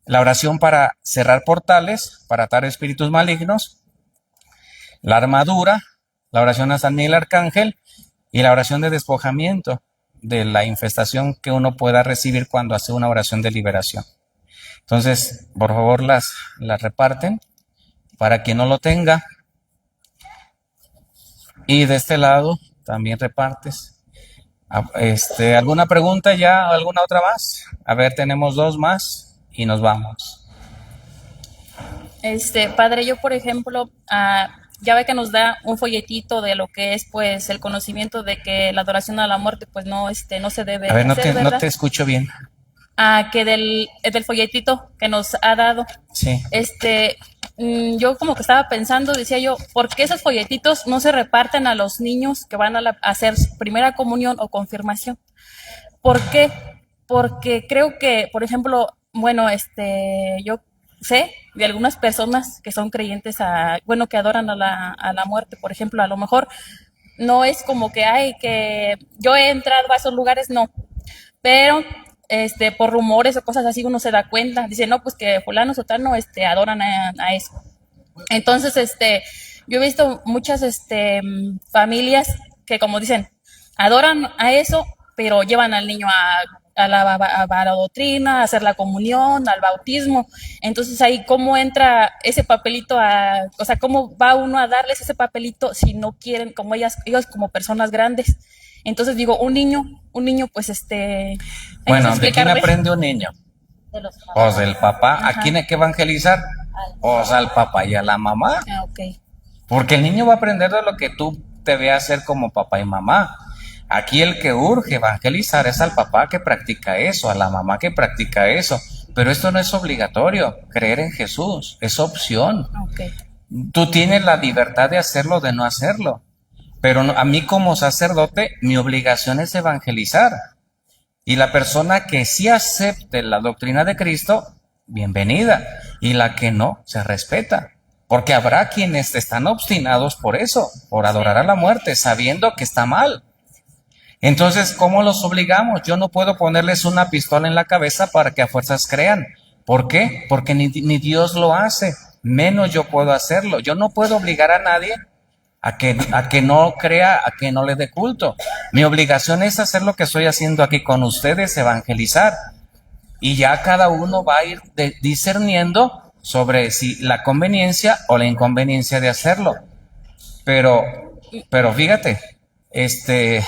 la oración para cerrar portales, para atar espíritus malignos, la armadura, la oración a San Miguel Arcángel y la oración de despojamiento de la infestación que uno pueda recibir cuando hace una oración de liberación. Entonces, por favor, las reparten para quien no lo tenga. Y de este lado también repartes. ¿Alguna pregunta ya? ¿Alguna otra más? A ver, tenemos dos más y nos vamos. Padre, yo por ejemplo, ya ve que nos da un folletito de lo que es pues el conocimiento de que la adoración a la muerte pues no se debe a ver, hacer, no te escucho bien. Que del folletito que nos ha dado. Sí. Yo como que estaba pensando, decía yo, ¿por qué esos folletitos no se reparten a los niños que van a hacer su primera comunión o confirmación? ¿Por qué? Porque creo que, por ejemplo, bueno, yo sé de algunas personas que son creyentes que adoran a la muerte, por ejemplo, a lo mejor no es como que yo he entrado a esos lugares, no, pero por rumores o cosas así uno se da cuenta, dice, no, pues que fulano sotano adoran a eso. Entonces, yo he visto muchas familias que, como dicen, adoran a eso, pero llevan al niño a la doctrina, a hacer la comunión, al bautismo. Entonces ahí cómo entra ese papelito, o sea, cómo va uno a darles ese papelito si no quieren, como ellos como personas grandes. Entonces digo, un niño, pues Bueno, ¿de quién aprende un niño? Pues del papá. Ajá. ¿A quién hay que evangelizar? Pues al papá y a la mamá. Okay. Porque el niño va a aprender de lo que tú te veas hacer como papá y mamá. Aquí el que urge evangelizar es al papá que practica eso, a la mamá que practica eso. Pero esto no es obligatorio, creer en Jesús, es opción. Okay. Tú tienes la libertad de hacerlo o de no hacerlo. Pero a mí como sacerdote, mi obligación es evangelizar. Y la persona que sí acepte la doctrina de Cristo, bienvenida. Y la que no, se respeta. Porque habrá quienes están obstinados por eso, por adorar a la muerte, sabiendo que está mal. Entonces, ¿cómo los obligamos? Yo no puedo ponerles una pistola en la cabeza para que a fuerzas crean. ¿Por qué? Porque ni Dios lo hace, menos yo puedo hacerlo. Yo no puedo obligar a nadie a que no crea, a que no le dé culto. Mi obligación es hacer lo que estoy haciendo aquí con ustedes, evangelizar. Y ya cada uno va a ir discerniendo sobre si la conveniencia o la inconveniencia de hacerlo. Pero fíjate, el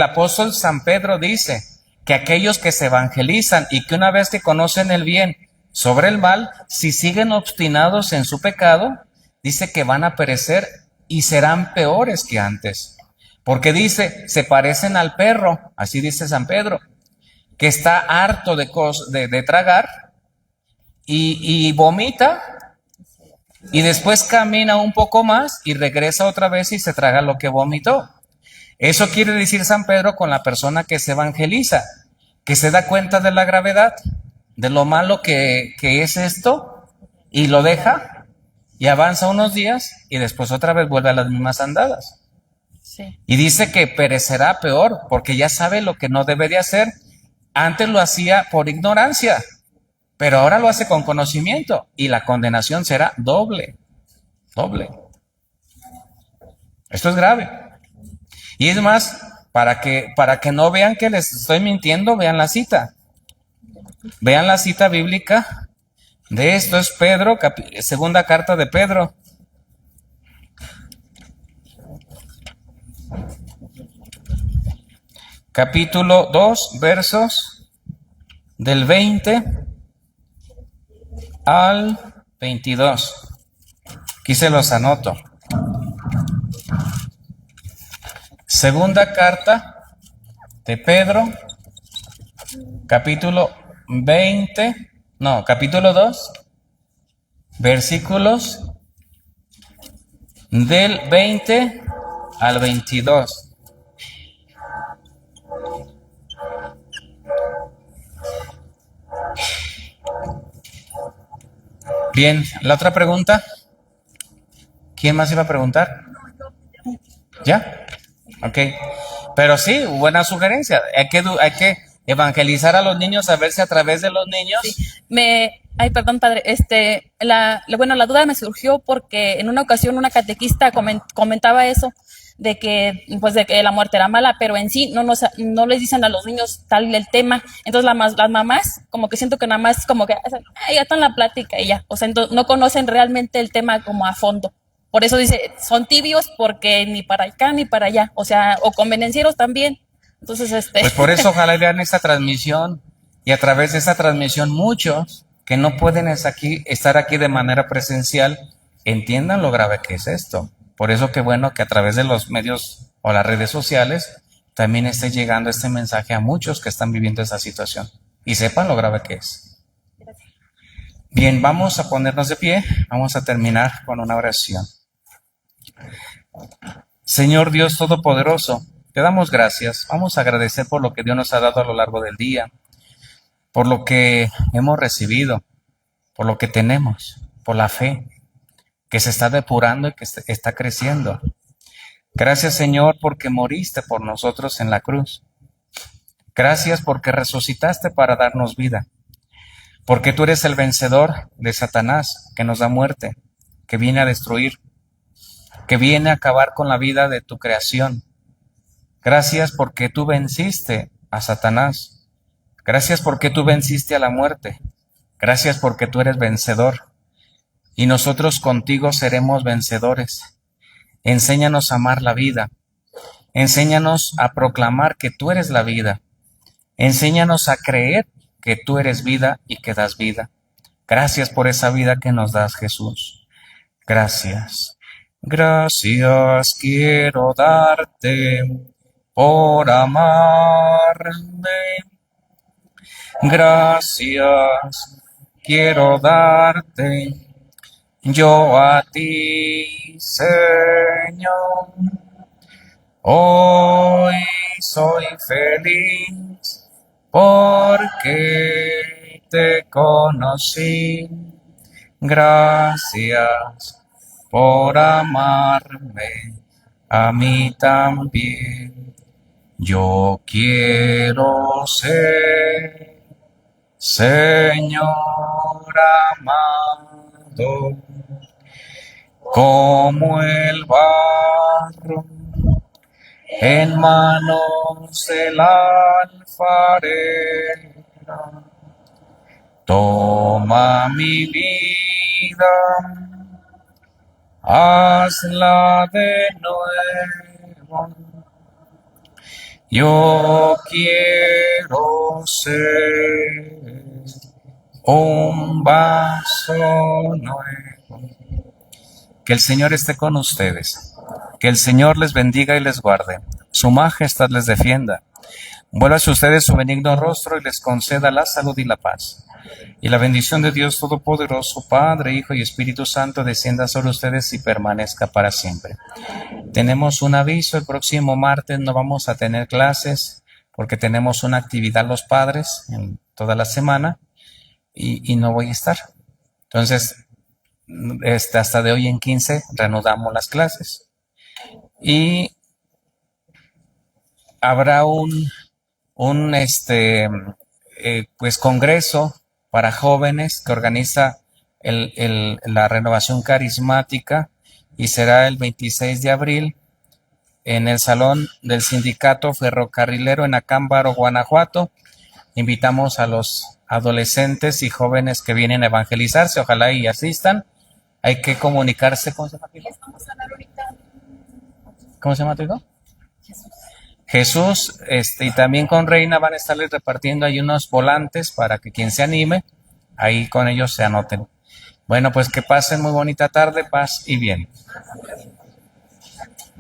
apóstol San Pedro dice que aquellos que se evangelizan y que una vez que conocen el bien sobre el mal, si siguen obstinados en su pecado, dice que van a perecer y serán peores que antes. Porque dice, se parecen al perro, así dice San Pedro, que está harto de tragar y vomita y después camina un poco más y regresa otra vez y se traga lo que vomitó. Eso quiere decir San Pedro con la persona que se evangeliza, que se da cuenta de la gravedad, de lo malo que es esto y lo deja y avanza unos días y después otra vez vuelve a las mismas andadas. Sí. Y dice que perecerá peor porque ya sabe lo que no debe de hacer. Antes lo hacía por ignorancia, pero ahora lo hace con conocimiento y la condenación será doble. Esto es grave. Y es más, para que no vean que les estoy mintiendo, vean la cita. Vean la cita bíblica de esto. Es Pedro, segunda carta de Pedro. Capítulo 2, versos del 20 al 22. Aquí se los anoto. Segunda carta de Pedro, capítulo 2, versículos del 20 al 22. Bien, la otra pregunta. ¿Quién más iba a preguntar? ¿Ya? Ok. Pero sí, buena sugerencia. Hay que evangelizar a los niños, a ver si a través de los niños. Sí. Ay, perdón, padre. La duda me surgió porque en una ocasión una catequista comentaba eso de que la muerte era mala, pero en sí no les dicen a los niños tal el tema. Entonces las mamás, como que siento que nada más como que ya están en la plática y ya. O sea, entonces, no conocen realmente el tema como a fondo. Por eso dice, son tibios porque ni para acá ni para allá. O sea, o convenencieros también. Entonces, Pues por eso ojalá vean esta transmisión y a través de esta transmisión muchos que no pueden estar aquí de manera presencial entiendan lo grave que es esto. Por eso qué bueno que a través de los medios o las redes sociales también esté llegando este mensaje a muchos que están viviendo esa situación y sepan lo grave que es. Bien, vamos a ponernos de pie, vamos a terminar con una oración. Señor Dios Todopoderoso, te damos gracias, vamos a agradecer por lo que Dios nos ha dado a lo largo del día, por lo que hemos recibido, por lo que tenemos, por la fe que se está depurando y que está creciendo. Gracias, Señor, porque moriste por nosotros en la cruz. Gracias porque resucitaste para darnos vida, porque tú eres el vencedor de Satanás, que nos da muerte, que viene a destruir, que viene a acabar con la vida de tu creación. Gracias porque tú venciste a Satanás. Gracias porque tú venciste a la muerte. Gracias porque tú eres vencedor. Y nosotros contigo seremos vencedores. Enséñanos a amar la vida. Enséñanos a proclamar que tú eres la vida. Enséñanos a creer que tú eres vida y que das vida. Gracias por esa vida que nos das, Jesús. Gracias. Gracias quiero darte por amarme. Gracias quiero darte yo a ti, Señor. Hoy soy feliz porque te conocí. Gracias por amarme a mí también. Yo quiero ser, Señor amado, como el barro en manos del alfarero. Toma mi vida, hazla de nuevo. Yo quiero ser un vaso nuevo. Que el Señor esté con ustedes. Que el Señor les bendiga y les guarde. Su majestad les defienda. Vuelva a ustedes su benigno rostro y les conceda la salud y la paz. Y la bendición de Dios Todopoderoso, Padre, Hijo y Espíritu Santo, descienda sobre ustedes y permanezca para siempre. Tenemos un aviso: el próximo martes no vamos a tener clases porque tenemos una actividad los padres en toda la semana y no voy a estar. Entonces, hasta de hoy en 15 reanudamos las clases. Y habrá un congreso para jóvenes que organiza la Renovación Carismática, y será el 26 de abril en el Salón del Sindicato Ferrocarrilero en Acámbaro, Guanajuato. Invitamos a los adolescentes y jóvenes que vienen a evangelizarse, ojalá y asistan. Hay que comunicarse. ¿Cómo se llama tu hijo? ¿Cómo se llama tu hijo? Jesús, y también con Reina van a estarles repartiendo ahí unos volantes para que quien se anime, ahí con ellos se anoten. Bueno, pues que pasen muy bonita tarde, paz y bien.